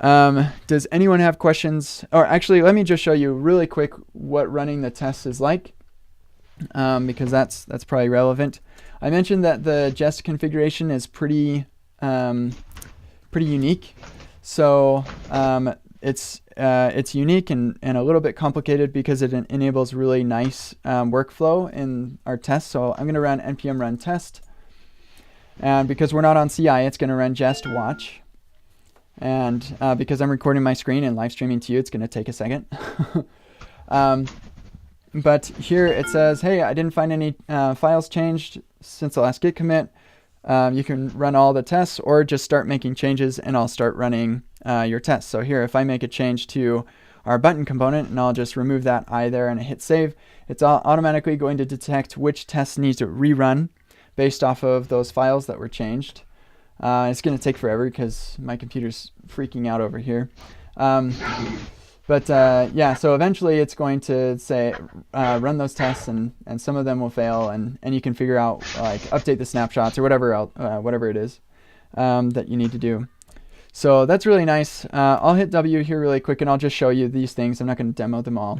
does anyone have questions? Or actually, let me just show you really quick what running the tests is like, because that's probably relevant. I mentioned that the jest configuration is pretty unique. So it's unique and a little bit complicated because it enables really nice workflow in our tests. So I'm going to run npm run test, and because we're not on CI, it's going to run jest watch. And because I'm recording my screen and live streaming to you, it's going to take a second. But here it says, hey, I didn't find any files changed since the last git commit. You can run all the tests, or just start making changes and I'll start running your tests. So here, if I make a change to our button component and I'll just remove that I there and hit save, it's automatically going to detect which tests need to rerun based off of those files that were changed. It's going to take forever because my computer's freaking out over here. So eventually it's going to say run those tests, and some of them will fail, and you can figure out, like, update the snapshots or whatever it is that you need to do. So that's really nice. I'll hit W here really quick and I'll just show you these things. I'm not going to demo them all.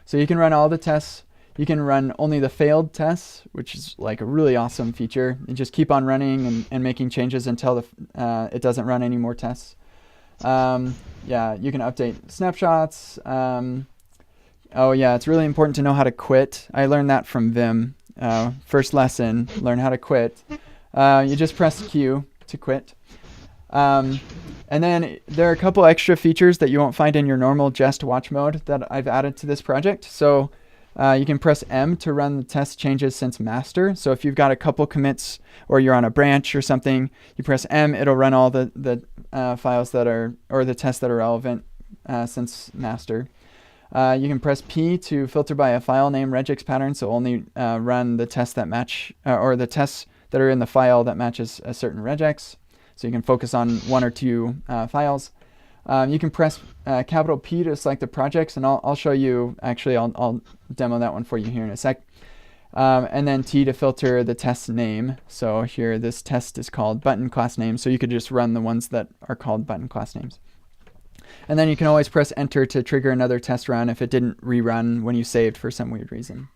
So you can run all the tests. You can run only the failed tests, which is like a really awesome feature. You just keep on running and making changes until it doesn't run any more tests. You can update snapshots. It's really important to know how to quit. I learned that from Vim. First lesson, learn how to quit. You just press Q to quit. And then there are a couple extra features that you won't find in your normal jest watch mode that I've added to this project. So you can press M to run the test changes since master. So if you've got a couple commits or you're on a branch or something, you press M, it'll run all the files that are, or the tests that are relevant since master. You can press P to filter by a file name regex pattern, so only run the tests that match, or the tests that are in the file that matches a certain regex. So you can focus on one or two files. You can press capital P to select the projects, and I'll show you, actually I'll demo that one for you here in a sec. And then T to filter the test name. So here this test is called button class name, so you could just run the ones that are called button class names. And then you can always press enter to trigger another test run if it didn't rerun when you saved for some weird reason.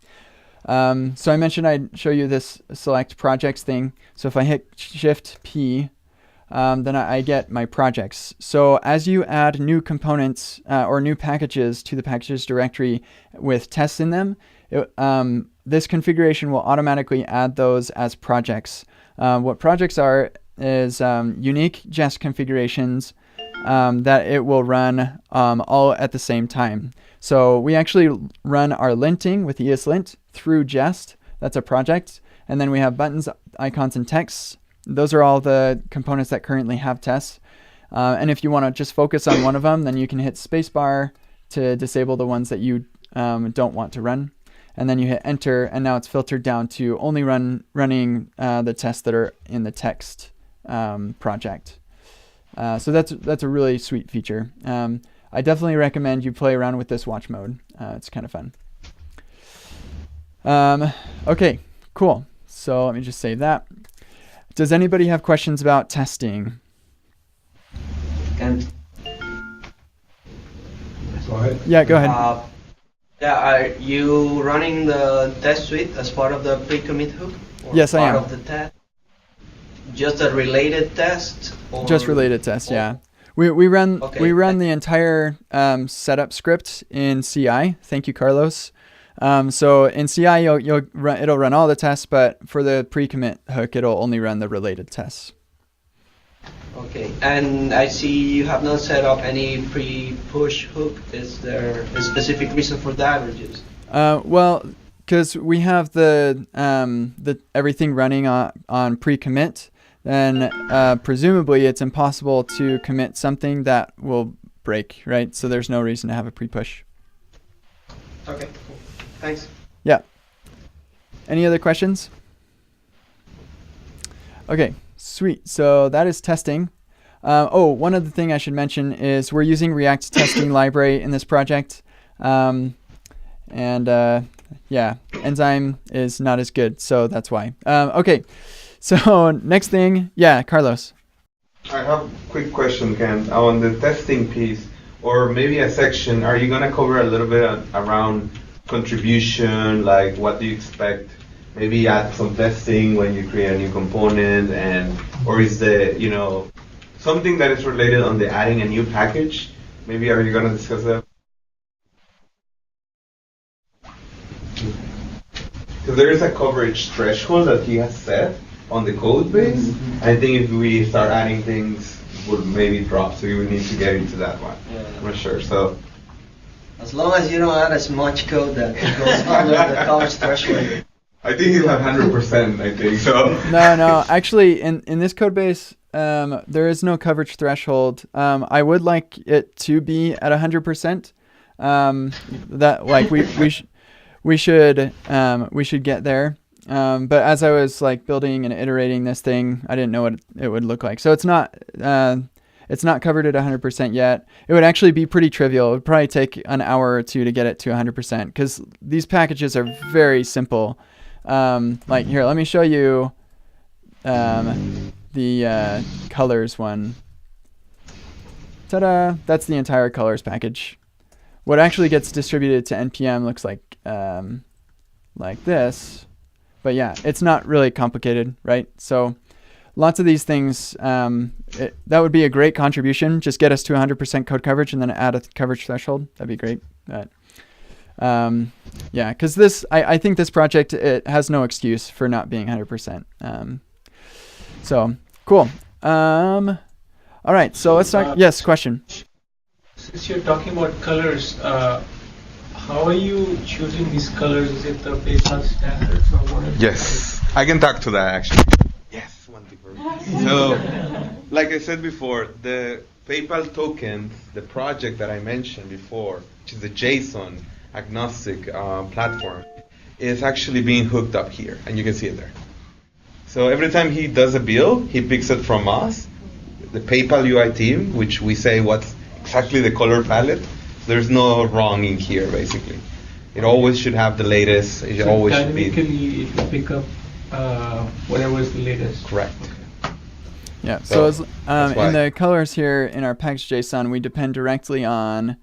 So I mentioned I'd show you this select projects thing. So if I hit Shift P, then I get my projects. So as you add new components or new packages to the packages directory with tests in them, this configuration will automatically add those as projects. What projects are is unique jest configurations that it will run all at the same time. So we actually run our linting with ESLint through jest. That's a project. And then we have buttons, icons, and texts. Those are all the components that currently have tests. And if you want to just focus on one of them, then you can hit spacebar to disable the ones that you don't want to run. And then you hit enter, and now it's filtered down to only running the tests that are in the text project. So that's a really sweet feature. I definitely recommend you play around with this watch mode. It's kind of fun. Okay, cool. So let me just save that. Does anybody have questions about testing? Go ahead. Yeah, go ahead. Are you running the test suite as part of the pre-commit hook? Or yes, I am. Part of the test? Just a related test? Or? Just related test, yeah. We run the entire setup script in CI. Thank you, Carlos. So in CI, it'll run all the tests, but for the pre-commit hook, it'll only run the related tests. Okay, and I see you have not set up any pre-push hook. Is there a specific reason for that, or just? Well, because we have the everything running on pre-commit, then presumably it's impossible to commit something that will break, right? So there's no reason to have a pre-push. Okay, cool. Thanks. Yeah. Any other questions? Okay, sweet. So that is testing. One other thing I should mention is we're using React testing library in this project. Yeah, Enzyme is not as good, so that's why. Okay, so next thing, yeah, Carlos. I have a quick question, Ken. On the testing piece, or maybe a section, are you going to cover a little bit around contribution, like what do you expect? Maybe add some testing when you create a new component, or is the, something that is related on the adding a new package? Maybe are you going to discuss that? Because there is a coverage threshold that he has set on the code base. Mm-hmm. I think if we start adding things, would maybe drop, so you would need to get into that one. Yeah. I'm not sure. So, as long as you don't add as much code that goes under the coverage threshold. I think he'll have 100%. I think so. No. Actually, in this code base, there is no coverage threshold. I would like it to be at 100%. That like we should get there. But as I was like building and iterating this thing, I didn't know what it would look like. So it's not covered at 100% yet. It would actually be pretty trivial. It would probably take an hour or two to get it to 100% because these packages are very simple. Like here, let me show you the colors one. Ta-da! That's the entire colors package. What actually gets distributed to NPM looks like this. But yeah, it's not really complicated, right? So lots of these things, that would be a great contribution. Just get us to 100% code coverage and then add a coverage threshold. That'd be great. But yeah, because I think this project, it has no excuse for not being 100%. So cool. All right, so let's talk. Yes, question. Since you're talking about colors, how are you choosing these colors? Is it the PayPal standards or what? Yes, I can talk to that actually. Yes, one thing. So like I said before, the PayPal tokens, the project that I mentioned before, which is a JSON agnostic platform, is actually being hooked up here, and you can see it there. So every time he does a bill, he picks it from us, the PayPal UI team, which we say what's exactly the color palette. There's no wrong in here, basically. It always should have the latest. It always should be. Dynamically, it will pick up whatever is the latest. Correct. Yeah. So as, in the colors here in our package.json, we depend directly on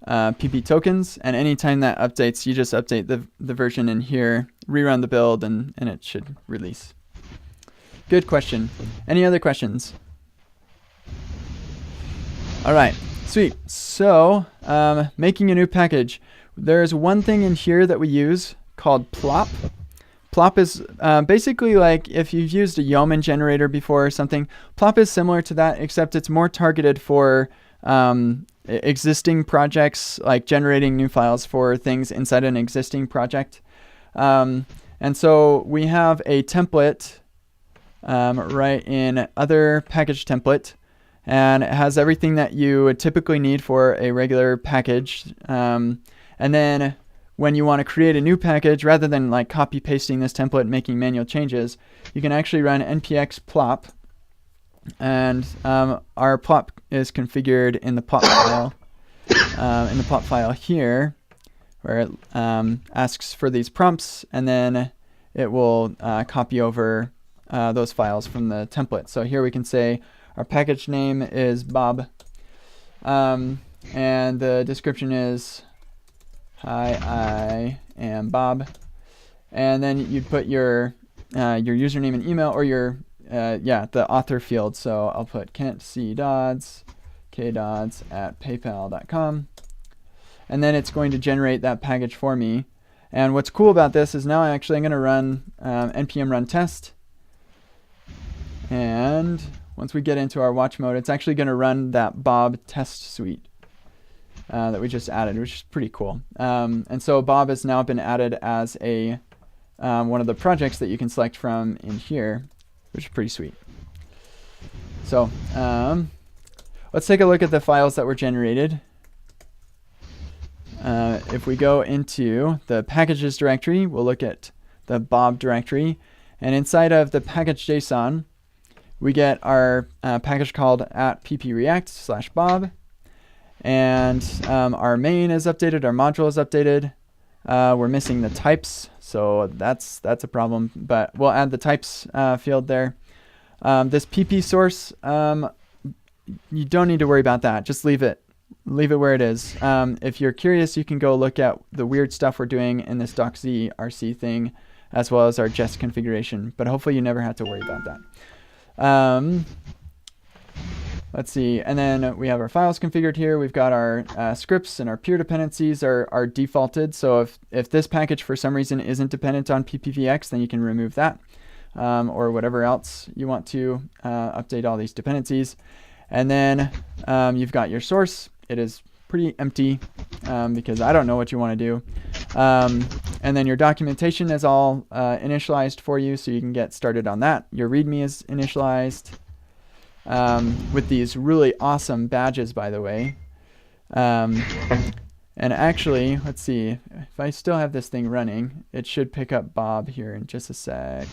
PP tokens, and anytime that updates, you just update the version in here, rerun the build, and it should release. Good question. Any other questions? All right. Sweet. So making a new package. There's one thing in here that we use called plop. Plop is basically like if you've used a Yeoman generator before or something. Plop is similar to that, except it's more targeted for existing projects, like generating new files for things inside an existing project. And so we have a template right in other package template, and it has everything that you would typically need for a regular package. And then when you want to create a new package, rather than like copy pasting this template and making manual changes, you can actually run npx plop, and our plop is configured in the plop file, here, where it asks for these prompts, and then it will copy over those files from the template. So here we can say our package name is Bob, and the description is, "Hi, I am Bob," and then you put your username and email, or the author field. So I'll put Kent C. Dodds, kdodds@paypal.com, and then it's going to generate that package for me. And what's cool about this is now I'm going to run npm run test, and once we get into our watch mode, it's actually going to run that Bob test suite that we just added, which is pretty cool. And so Bob has now been added as a one of the projects that you can select from in here, which is pretty sweet. So let's take a look at the files that were generated. If we go into the packages directory, we'll look at the Bob directory, and inside of the package.json, we get our package called @ppreact/Bob. And our main is updated, our module is updated. We're missing the types, so that's a problem, but we'll add the types field there. This pp source, you don't need to worry about that. Just leave it where it is. If you're curious, you can go look at the weird stuff we're doing in this docz rc thing, as well as our jest configuration, but hopefully you never have to worry about that. Let's see, and then we have our files configured here. We've got our scripts, and our peer dependencies are defaulted. So if this package for some reason isn't dependent on ppvx, then you can remove that, or whatever else you want to update all these dependencies. And then you've got your source. It is pretty empty because I don't know what you want to do. And then your documentation is all initialized for you, so you can get started on that. Your README is initialized. With these really awesome badges, by the way. And actually, let's see, if I still have this thing running, it should pick up Bob here in just a sec.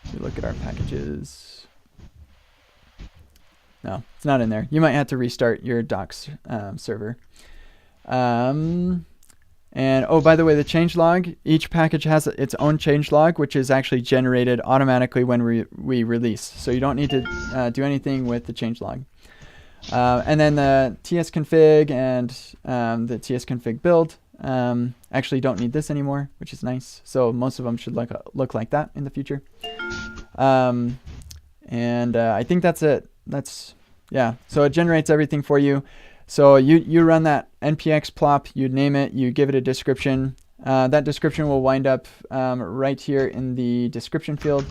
If you look at our packages. No, it's not in there. You might have to restart your docs server. And oh, by the way, the changelog, each package has its own changelog, which is actually generated automatically when we release. So you don't need to do anything with the changelog. And then the tsconfig and the tsconfig build actually don't need this anymore, which is nice. So most of them should look like that in the future. And I think that's it. Yeah. So it generates everything for you. So you run that npx plop, you name it, you give it a description. That description will wind up right here in the description field,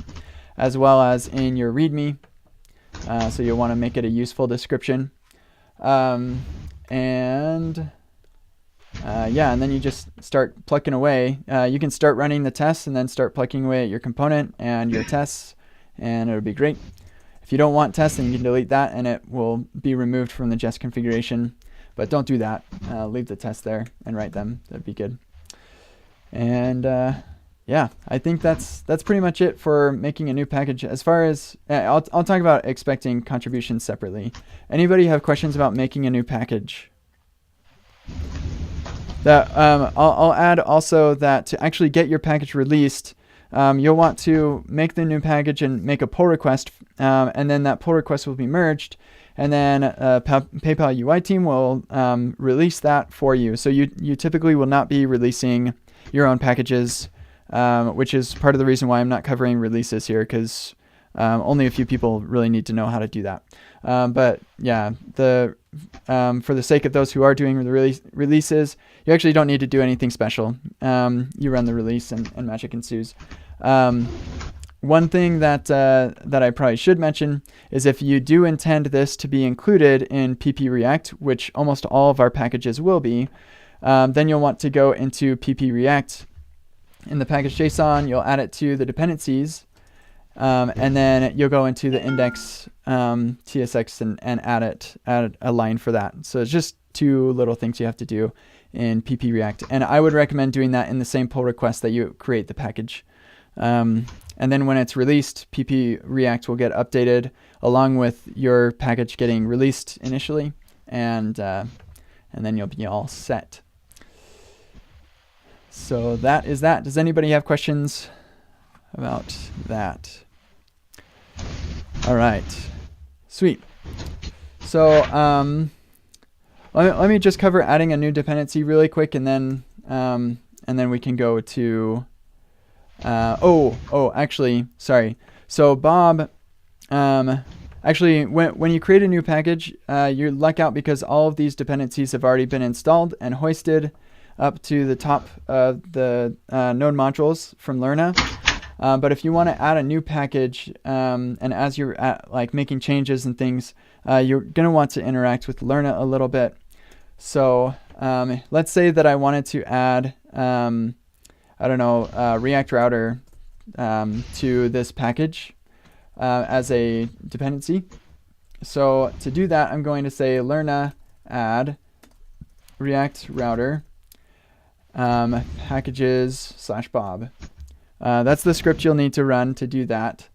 as well as in your README. So you'll want to make it a useful description. And then you just start plucking away. You can start running the tests and then start plucking away at your component and your tests, and it'll be great. If If you don't want tests, then you can delete that and it will be removed from the Jest configuration. But don't do that. Leave the tests there and write them. That'd be good. And yeah, I think that's pretty much it for making a new package. As far as I'll talk about expecting contributions separately. Anybody have questions about making a new package? That I'll add also that to actually get your package released, you'll want to make the new package and make a pull request, and then that pull request will be merged, and then PayPal UI team will release that for you. So you typically will not be releasing your own packages, which is part of the reason why I'm not covering releases here, because only a few people really need to know how to do that. But yeah, for the sake of those who are doing the releases, you actually don't need to do anything special. You run the release and magic ensues. One thing that I probably should mention is if you do intend this to be included in PP React, which almost all of our packages will be, then you'll want to go into PP React. In the package JSON, you'll add it to the dependencies, and then you'll go into the index TSX and add a line for that. So it's just two little things you have to do in PP React. And I would recommend doing that in the same pull request that you create the package. And then when it's released, PP React will get updated along with your package getting released initially, and then you'll be all set. So that is that. Does anybody have questions about that? All right, sweet. So let me just cover adding a new dependency really quick, and then we can go to actually, sorry. So Bob, actually, when you create a new package, you luck out because all of these dependencies have already been installed and hoisted up to the top of the node modules from Lerna. But if you want to add a new package, and as you're making changes and things, you're going to want to interact with Lerna a little bit. So let's say that I wanted to add, React Router to this package as a dependency. So to do that, I'm going to say Lerna add React Router packages/Bob. That's the script you'll need to run to do that.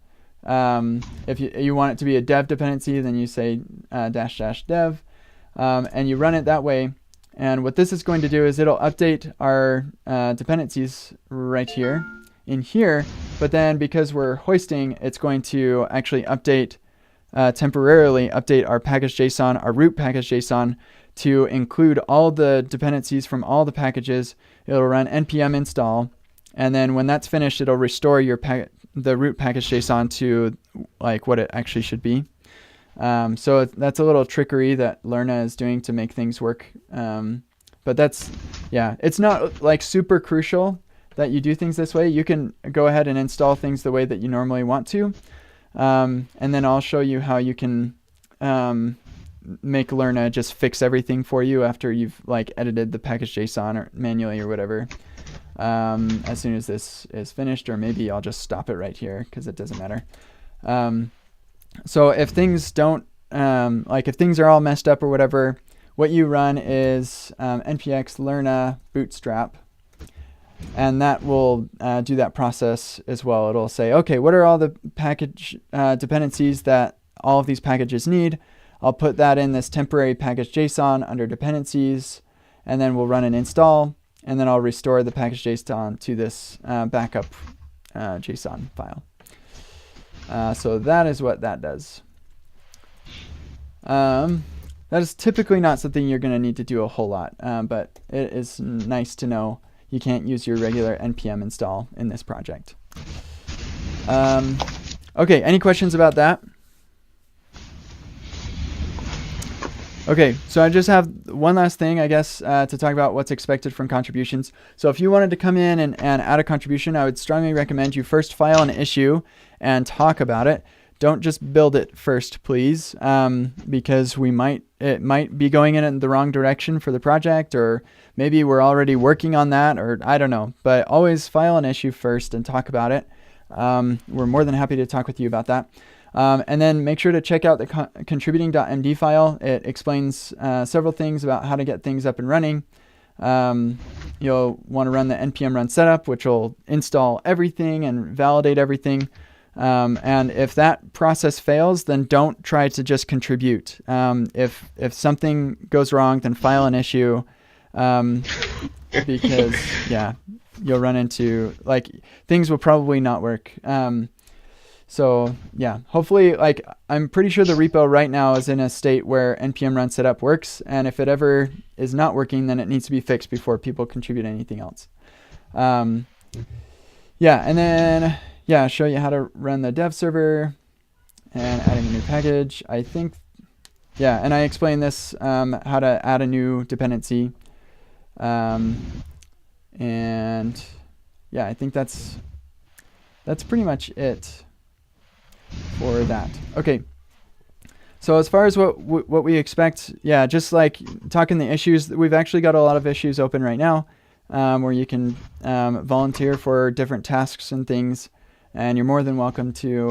If you want it to be a dev dependency, then you say --dev, and you run it that way. And what this is going to do is it'll update our dependencies right here in here. But then because we're hoisting, it's going to actually temporarily update our package.json, our root package.json, to include all the dependencies from all the packages. It'll run npm install, and then when that's finished, it'll restore the root package.json to what it actually should be. So that's a little trickery that Lerna is doing to make things work. But it's not super crucial that you do things this way. You can go ahead and install things the way that you normally want to. And then I'll show you how you can make Lerna just fix everything for you after you've edited the package.json or manually or whatever. As soon as this is finished, or maybe I'll just stop it right here because it doesn't matter. So if things don't, if things are all messed up or whatever, what you run is npx lerna bootstrap, and that will do that process as well. It'll say, okay, what are all the package dependencies that all of these packages need? I'll put that in this temporary package.json under dependencies, and then we'll run an install, and then I'll restore the package.json to this backup JSON file. So that is what that does. That is typically not something you're going to need to do a whole lot, but it is nice to know you can't use your regular npm install in this project. Okay, any questions about that? Okay, so I just have one last thing, I guess, to talk about what's expected from contributions. So if you wanted to come in and add a contribution, I would strongly recommend you first file an issue and talk about it. Don't just build it first, please, because it might be going in the wrong direction for the project, or maybe we're already working on that, or I don't know. But always file an issue first and talk about it. We're more than happy to talk with you about that. And then make sure to check out the contributing.md file. It explains several things about how to get things up and running. You'll want to run the npm run setup, which will install everything and validate everything. And if that process fails, then don't try to just contribute. If something goes wrong, then file an issue, because you'll run into things will probably not work. So yeah, hopefully, I'm pretty sure the repo right now is in a state where npm run setup works, and if it ever is not working, then it needs to be fixed before people contribute anything else. And then show you how to run the dev server and adding a new package. I think, and I explained this, how to add a new dependency. And I think that's pretty much it for that. Okay. So as far as what we expect, just like talking the issues, we've actually got a lot of issues open right now, where you can volunteer for different tasks and things, and you're more than welcome to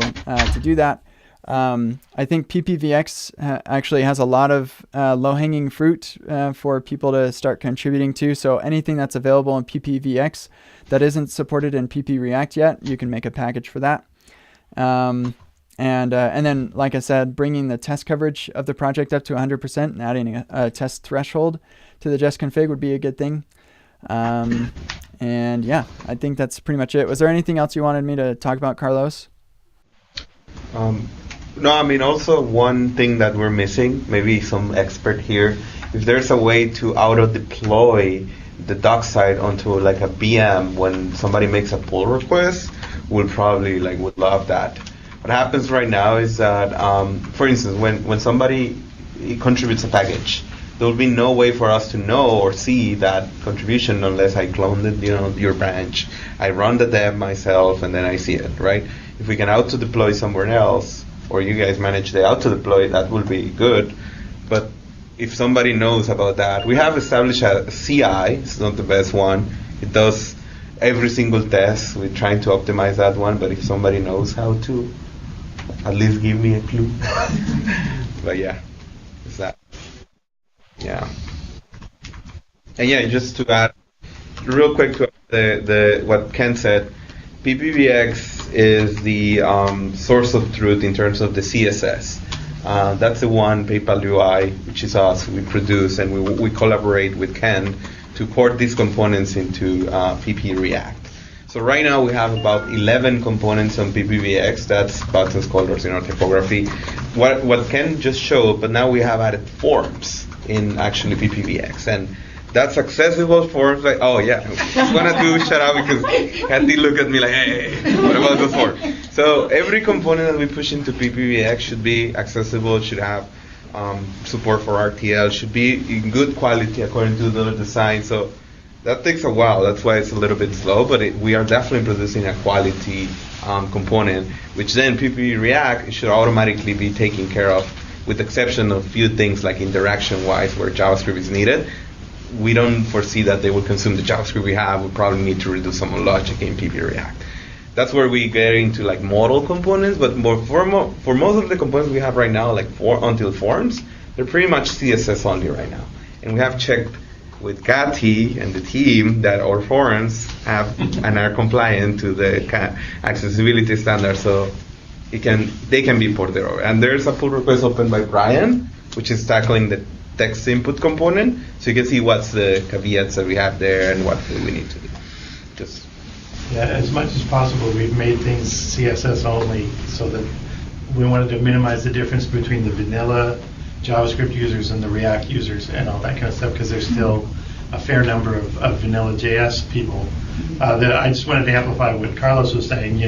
do that. I think PPVX actually has a lot of low-hanging fruit for people to start contributing to. So anything that's available in PPVX that isn't supported in PP React yet, you can make a package for that. And then, like I said, bringing the test coverage of the project up to 100% and adding a test threshold to the Jest config would be a good thing. I think that's pretty much it. Was there anything else you wanted me to talk about, Carlos? No, I mean, also one thing that we're missing, maybe some expert here, if there's a way to auto-deploy the doc side onto a VM when somebody makes a pull request, we'll probably would love that. What happens right now is that, for instance, when somebody contributes a package, there will be no way for us to know or see that contribution unless I clone your branch. I run the dev myself and then I see it, right? If we can auto-deploy somewhere else, or you guys manage the auto-deploy, that will be good. But if somebody knows about that, we have established a CI. It's not the best one. It does every single test. We're trying to optimize that one, but if somebody knows how to, at least give me a clue. But it's that. And just to add real quick to the what Ken said, PPVX is the source of truth in terms of the CSS. That's the one PayPal UI, which is us, we produce, and we collaborate with Ken to port these components into PP React. So right now we have about 11 components on PPVX. That's boxes, colors in our typography. What Ken just showed, but now we have added forms in actually PPVX, and that's accessible forms. I just wanted to shout out because Kathy looked at me like, hey, what about the form? So every component that we push into PPVX should be accessible, should have support for RTL, should be in good quality according to the design. So that takes a while. That's why it's a little bit slow, but we are definitely producing a quality component, which then PP React should automatically be taken care of, with the exception of a few things like interaction-wise where JavaScript is needed. We don't foresee that they will consume the JavaScript we have. We probably need to redo some logic in PP React. That's where we get into model components, but for most of the components we have right now, until forms, they're pretty much CSS only right now. And we have checked with Gatti and the team that our forms have and are compliant to the accessibility standard, so they can be ported over. And there's a pull request open by Brian, which is tackling the text input component, so you can see what's the caveats that we have there and what we need to do. As much as possible, we've made things CSS only so that we wanted to minimize the difference between the vanilla JavaScript users and the React users and all that kind of stuff, because there's still a fair number of vanilla JS people. I just wanted to amplify what Carlos was saying.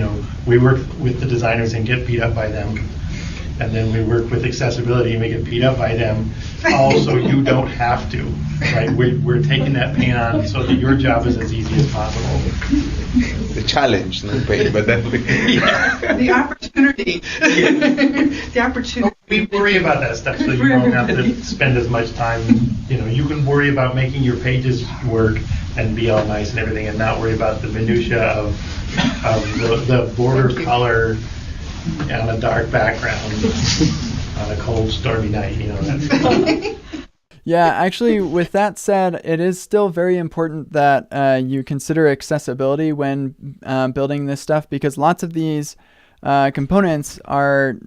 We work with the designers and get beat up by them, and then we work with accessibility and we get beat up by them. Also, you don't have to, right? We're taking that pain on so that your job is as easy as possible. The challenge, not pain, but definitely. The opportunity. The opportunity. We worry about that stuff, so you don't have to spend as much time. You can worry about making your pages work and be all nice and everything, and not worry about the minutia of the border color, on a dark background on a cold, stormy night. That's Yeah, actually, with that said, it is still very important that you consider accessibility when building this stuff, because lots of these components are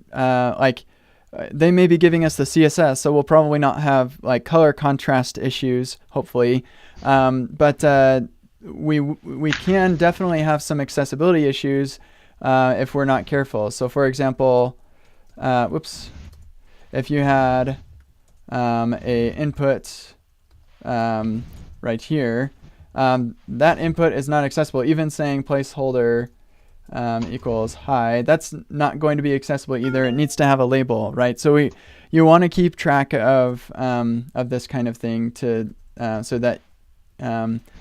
they may be giving us the CSS, so we'll probably not have like color contrast issues, hopefully, but we can definitely have some accessibility issues if we're not careful. So, for example, if you had a input right here, that input is not accessible. Even saying placeholder equals hi, that's not going to be accessible either. It needs to have a label, right? So you want to keep track of this kind of thing to so that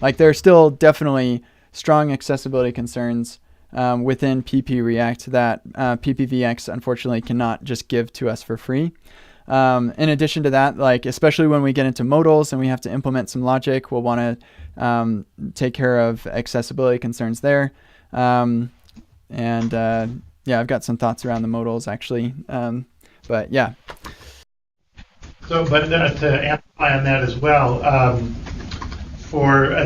like there are still definitely strong accessibility concerns within PP React that PPVX unfortunately cannot just give to us for free. In addition to that, like especially when we get into modals and we have to implement some logic, we'll want to take care of accessibility concerns there. Yeah, I've got some thoughts around the modals actually, but yeah. So, but to amplify on that as well, as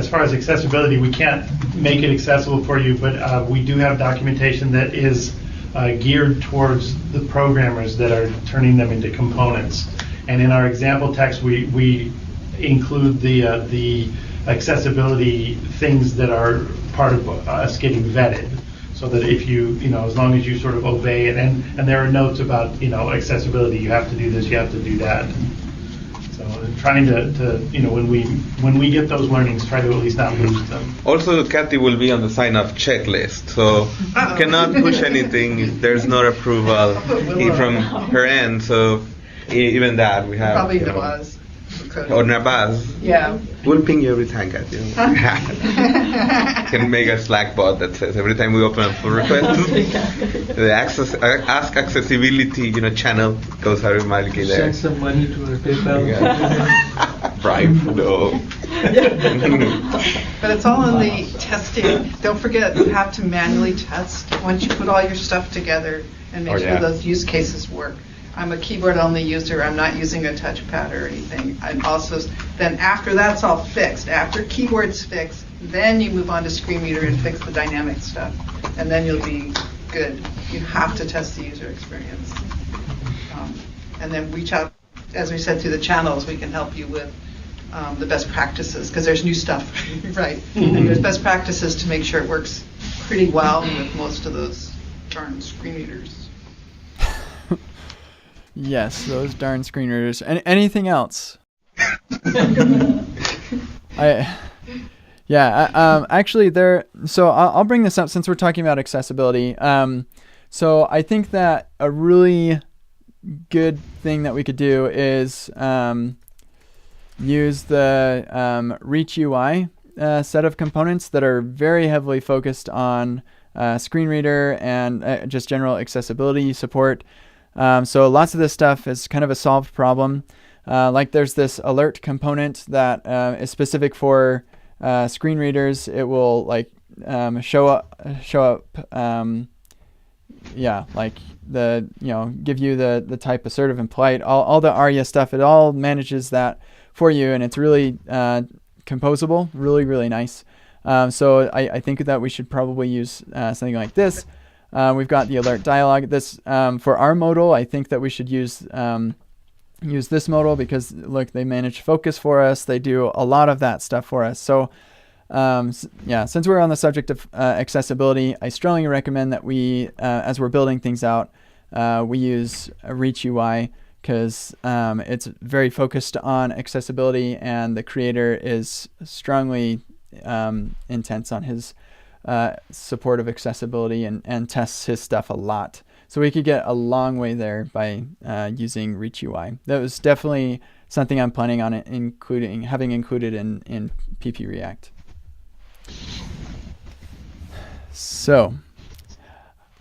far as accessibility, we can't make it accessible for you, but we do have documentation that is geared towards the programmers that are turning them into components. And in our example text, we include the accessibility things that are part of us getting vetted, so that if you as long as you sort of obey it, and there are notes about accessibility, you have to do this, you have to do that. So trying to when we get those learnings, try to at least not lose them. Also, Kathy will be on the sign-off checklist, so you cannot push anything if there's no approval from her end. So even that we have. Probably Nabaz. Or Nabaz. Yeah. We'll ping you every time, Kathy. Can make a Slack bot that says every time we open a pull request, the ask accessibility channel goes automatically there. Send some money to her PayPal. Yeah. Bribe, no. But it's all in the testing. Don't forget, you have to manually test once you put all your stuff together and make sure those use cases work. I'm a keyboard-only user. I'm not using a touchpad or anything. I'm also, then after that's all fixed, after keyboard's fixed, then you move on to screen reader and fix the dynamic stuff, and then you'll be good. You have to test the user experience. And then reach out, as we said, through the channels. We can help you with the best practices, because there's new stuff, right? And there's best practices to make sure it works pretty well with most of those darn screen readers. Yes, those darn screen readers. Anything else? Actually, so I'll bring this up since we're talking about accessibility. So I think that a really good thing that we could do is use the Reach UI set of components that are very heavily focused on screen reader and just general accessibility support. So lots of this stuff is kind of a solved problem. Like there's this alert component that is specific for screen readers. It will like show up like the give you the type assertive and polite, all the ARIA stuff. It all manages that for you, and it's really composable, really nice. So I think that we should probably use something like this. We've got the alert dialog. This for our modal, I think that we should use this modal because look, they manage focus for us. They do a lot of that stuff for us. So since we're on the subject of accessibility, I strongly recommend that we, as we're building things out, we use Reach UI because it's very focused on accessibility, and the creator is strongly intense on his support of accessibility and tests his stuff a lot. So we could get a long way there by using Reach UI. That was definitely something I'm planning on having included in PP React. So,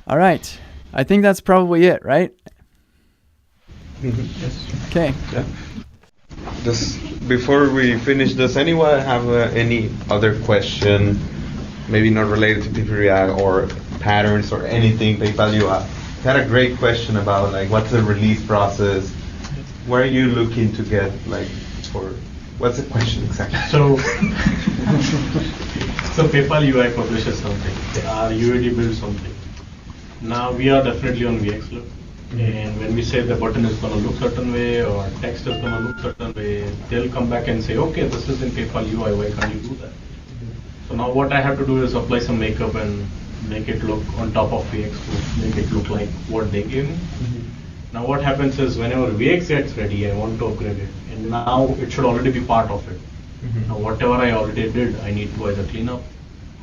all right. I think that's probably it, right? Okay. Yeah. Just before we finish, does anyone have any other question? Maybe not related to PP React or patterns or anything PayPal UI had a great question about like what's the release process. Where are you looking to get like for? What's the question exactly? So PayPal UI publishes something. UID builds something. Now we are definitely on VxLook. And when we say the button is going to look certain way or text is going to look certain way, they'll come back and say, okay, this is in PayPal UI, why can't you do that? So now what I have to do is apply some makeup and make it look on top of VX to make it look like what they gave me. Now what happens is whenever VX gets ready, I want to upgrade it. And now it should already be part of it. Now whatever I already did, I need to either clean up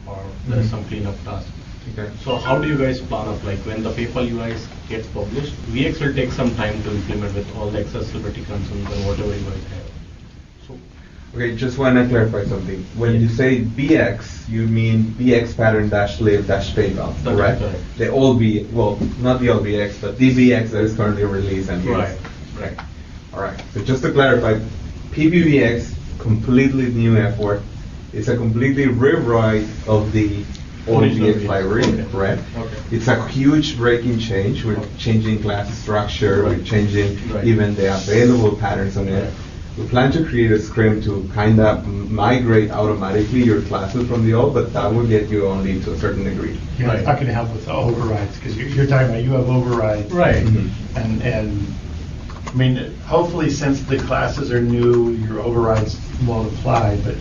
or there's some cleanup task. Okay. So how do you guys plan up, like when the PayPal UI gets published, VX will take some time to implement with all the accessibility concerns and whatever you guys have. So, okay, just want to clarify something. When you say BX, you mean BX pattern dash live dash PayPal, correct? The old B, well, not the old BX, but the BX that is currently released and used. Right. All right. So just to clarify, PBVX, completely new effort. It's a completely rewrite of the old VX library, correct? Okay. It's a huge breaking change. We're changing class structure. We're changing even the available patterns on it. We plan to create a script to kind of migrate automatically your classes from the old, but that will get you only to a certain degree. Yeah, it's not going to help with the overrides because you're talking about you have overrides, right? And I mean, hopefully, since the classes are new, your overrides won't apply, but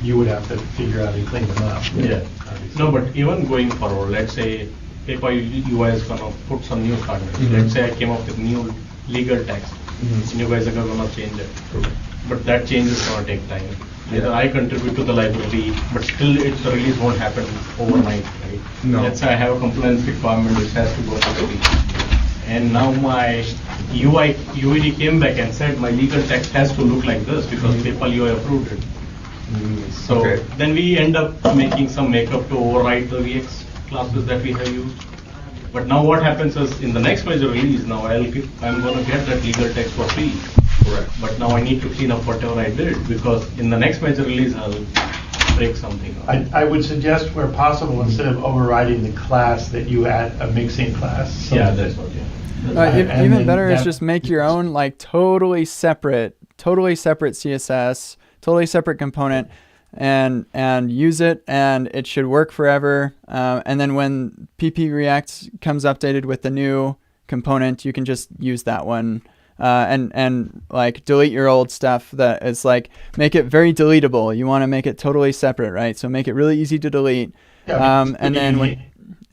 you would have to figure out how to clean them up. Yeah. No, but even going forward, let's say PayPal UI is going to put some new content. Let's say I came up with new legal text, and you guys are going to change it. But that change is going to take time. Either I contribute to the library, but still the release won't happen overnight, right? No. Let's say I have a compliance requirement which has to go to the week. And now my UID came back and said my legal text has to look like this because PayPal UI approved it. So then we end up making some makeup to override the VX classes that we have used. But now what happens is in the next major release, now I'm going to get that legal text for free. Correct. But now I need to clean up whatever I did because in the next major release I'll break something. I would suggest where possible, instead of overriding the class, that you add a mixing class. So That's what. Even better is just make your own like totally separate CSS, totally separate component, and use it, and it should work forever. And then when PP React comes updated with the new component, you can just use that one. And like delete your old stuff that is like, make it very deletable. You want to make it totally separate, right? So make it really easy to delete.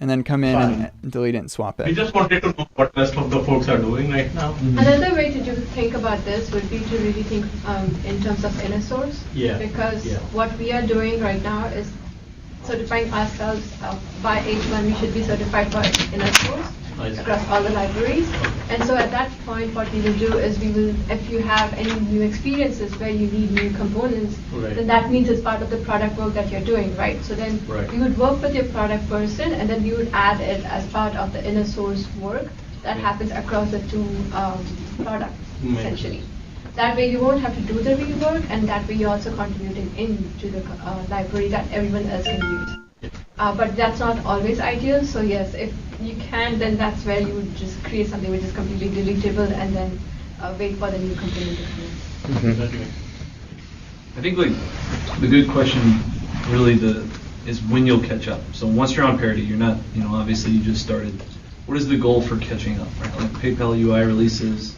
And then come in and delete it and swap it. We just wanted to know what rest of the folks are doing right now. Another way to think about this would be to really think in terms of inner source. Because what we are doing right now is certifying ourselves by H1. We should be certified by inner source across all the libraries. And so at that point, what we will do is if you have any new experiences where you need new components, then that means it's part of the product work that you're doing, right? So then you would work with your product person, and then you would add it as part of the inner source work that happens across the two products, essentially. That way you won't have to do the rework, and that way you're also contributing into the library that everyone else can use. But that's not always ideal, so yes, if you can, then that's where you would just create something which is completely deletable and then wait for the new component to come in. I think like the good question really is when you'll catch up. So once you're on parity, you're not, obviously you just started. What is the goal for catching up, right? Like PayPal UI releases,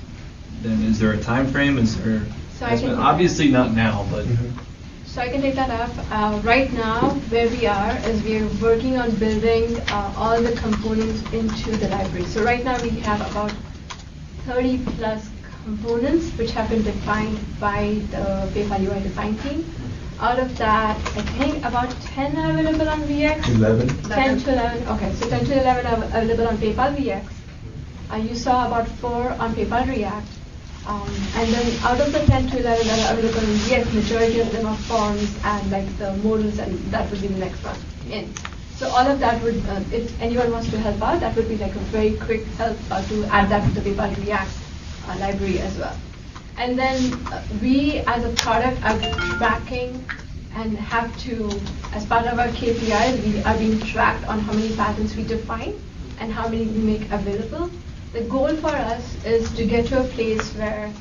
then is there a time frame? Is there, obviously not now, but. So I can take that up. Right now, where we are is we're working on building all the components into the library. So right now we have about 30 plus components which have been defined by the PayPal UI design team. Out of that, I think about 10 are available on VX. 11? 10 to 11. Okay, so 10 to 11 are available on PayPal VX. You saw about 4 on PayPal React. And then out of the 10 to 11 that are available in VX, majority of them are forms and like the modals, and that would be the next one in. So all of that would, if anyone wants to help out, that would be like a very quick help to add that to the PayPal React library as well. And then we as a product are tracking and have to, as part of our KPIs, we are being tracked on how many patterns we define. and how many we make available. The goal for us is to get to a place where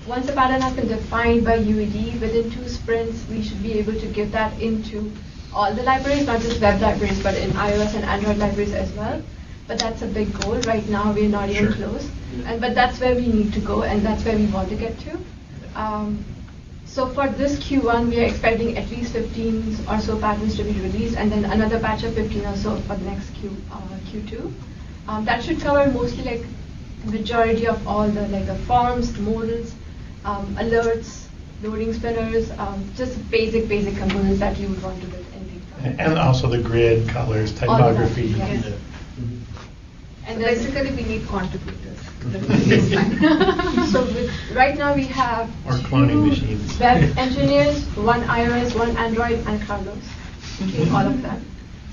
once the pattern has been defined by UED, within 2 sprints, we should be able to give that into all the libraries, not just web libraries, but in iOS and Android libraries as well. But that's a big goal. Right now, we're not even close. But that's where we need to go, and that's where we want to get to. So for this Q1, we are expecting at least 15 or so patterns to be released, and then another batch of 15 or so for the next Q2. That should cover mostly like majority of all the the forms, the modals, alerts, loading spinners, just basic components that you would want to build in PayPal. And also the grid, colors, typography. Yes. And basically, we need contributors. So right now we have or cloning machines. Web engineers, 1 iOS, 1 Android, and Carlos. Okay, all of that.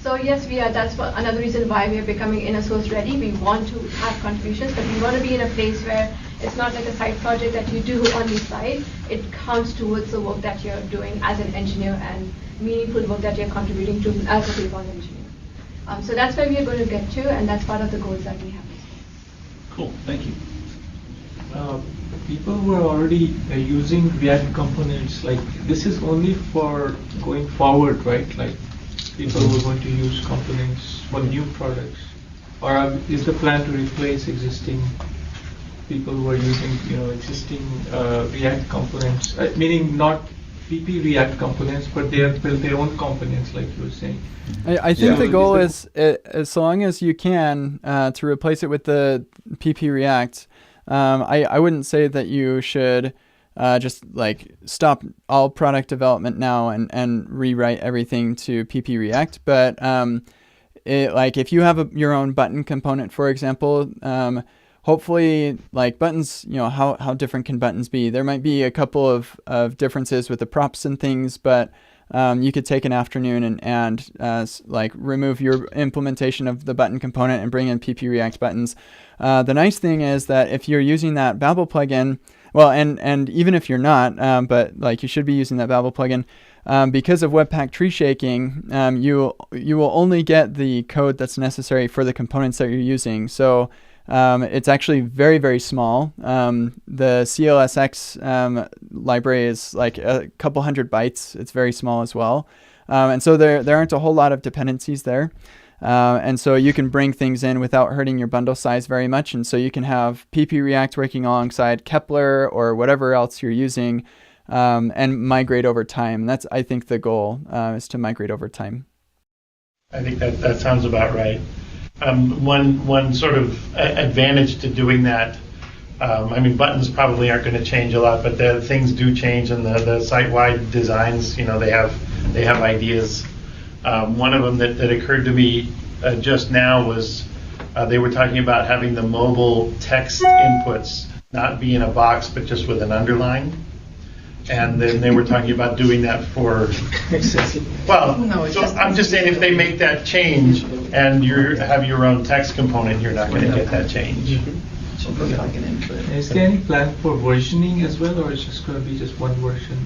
So yes, we are. That's another reason why we are becoming inner source ready. We want to have contributions, but we want to be in a place where it's not like a side project that you do on the side. It counts towards the work that you're doing as an engineer and meaningful work that you're contributing to as a PayPal engineer. So that's where we are going to get to, and that's part of the goals that we have. Cool, thank you. People who are already using React components, like this is only for going forward, right? Like people who are going to use components for new products, or is the plan to replace existing people who are using, existing React components? Meaning not PP React components, but they have built their own components, like you were saying. I think the goal is, as long as you can, to replace it with the PP React. I wouldn't say that you should just stop all product development now and rewrite everything to PP React. But if you have your own button component, for example, hopefully buttons, how different can buttons be? There might be a couple of differences with the props and things, but you could take an afternoon and remove your implementation of the button component and bring in PP React buttons. The nice thing is that if you're using that Babel plugin, well, and even if you're not, but you should be using that Babel plugin, because of Webpack tree shaking, you will only get the code that's necessary for the components that you're using. So it's actually very, very small. The CLSX library is a couple hundred bytes. It's very small as well. And so there aren't a whole lot of dependencies there. And so you can bring things in without hurting your bundle size very much. And so you can have PP React working alongside Kepler or whatever else you're using, and migrate over time. That's, I think, the goal, is to migrate over time. I think that sounds about right. One sort of advantage to doing that, buttons probably aren't going to change a lot, but the things do change, and the site-wide designs, they have ideas. One of them that occurred to me just now was they were talking about having the mobile text inputs not be in a box, but just with an underline. And then they were talking about doing that for, I'm just saying if they make that change and you have your own text component, you're not going to get that change. So is there any plan for versioning as well, or is it just going to be just one version?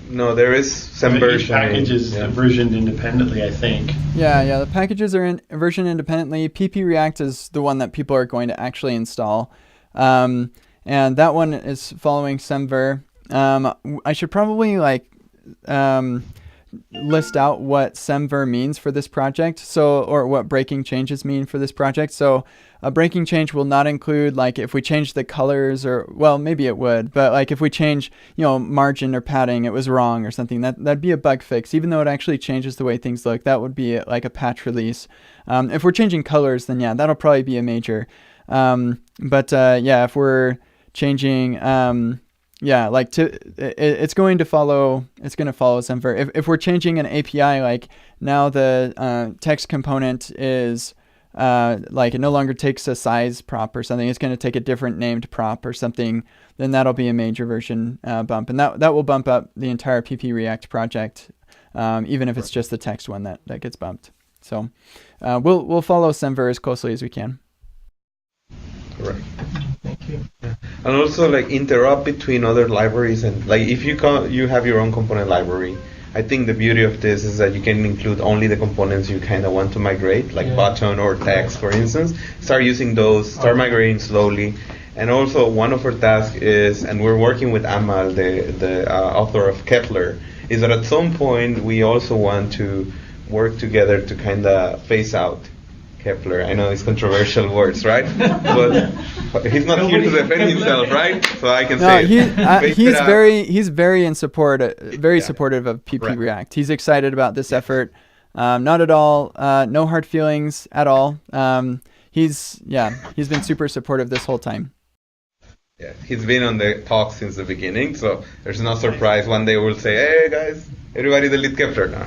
No, there is some version. Each package is versioned independently, I think. Yeah, the packages are versioned independently. PP React is the one that people are going to actually install. And that one is following Semver. I should probably list out what Semver means for this project, or what breaking changes mean for this project. So a breaking change will not include if we change the colors, or maybe it would, but if we change margin or padding, it was wrong or something, that'd be a bug fix. Even though it actually changes the way things look, that would be a patch release. If we're changing colors, then that'll probably be a major. If we're changing it's going to follow Semver. If we're changing an API, now the text component is it no longer takes a size prop or something, it's going to take a different named prop or something, then that'll be a major version bump, and that will bump up the entire PP React project, even if it's just the text one that gets bumped. So we'll follow Semver as closely as we can. Correct. Thank you. And also interrupt between other libraries, and if you have your own component library, I think the beauty of this is that you can include only the components you kind of want to migrate, like button or text, for instance. Start using those, start migrating slowly. And also, one of our tasks is, and we're working with Amal, the author of Kepler, is that at some point we also want to work together to kind of phase out Kepler. I know it's controversial words, right? But he's not here to defend himself, right? So I can say he's very supportive of PP React. He's excited about this effort. Not at all. No hard feelings at all. He's been super supportive this whole time. Yeah, he's been on the talk since the beginning, so there's no surprise. One day we'll say, "Hey guys, everybody delete Kepler." No.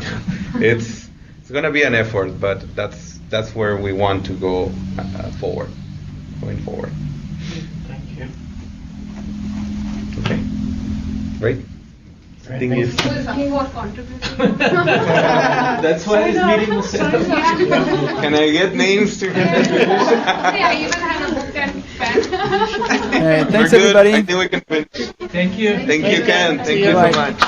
It's gonna be an effort, but that's where we want to go going forward. Thank you. Okay, great. I think it's that's why this meeting was set up. Can I get names to? I even have a book and pen. Thanks everybody. I think we can finish. Thank you. Thank you, Ken. Thank you so much.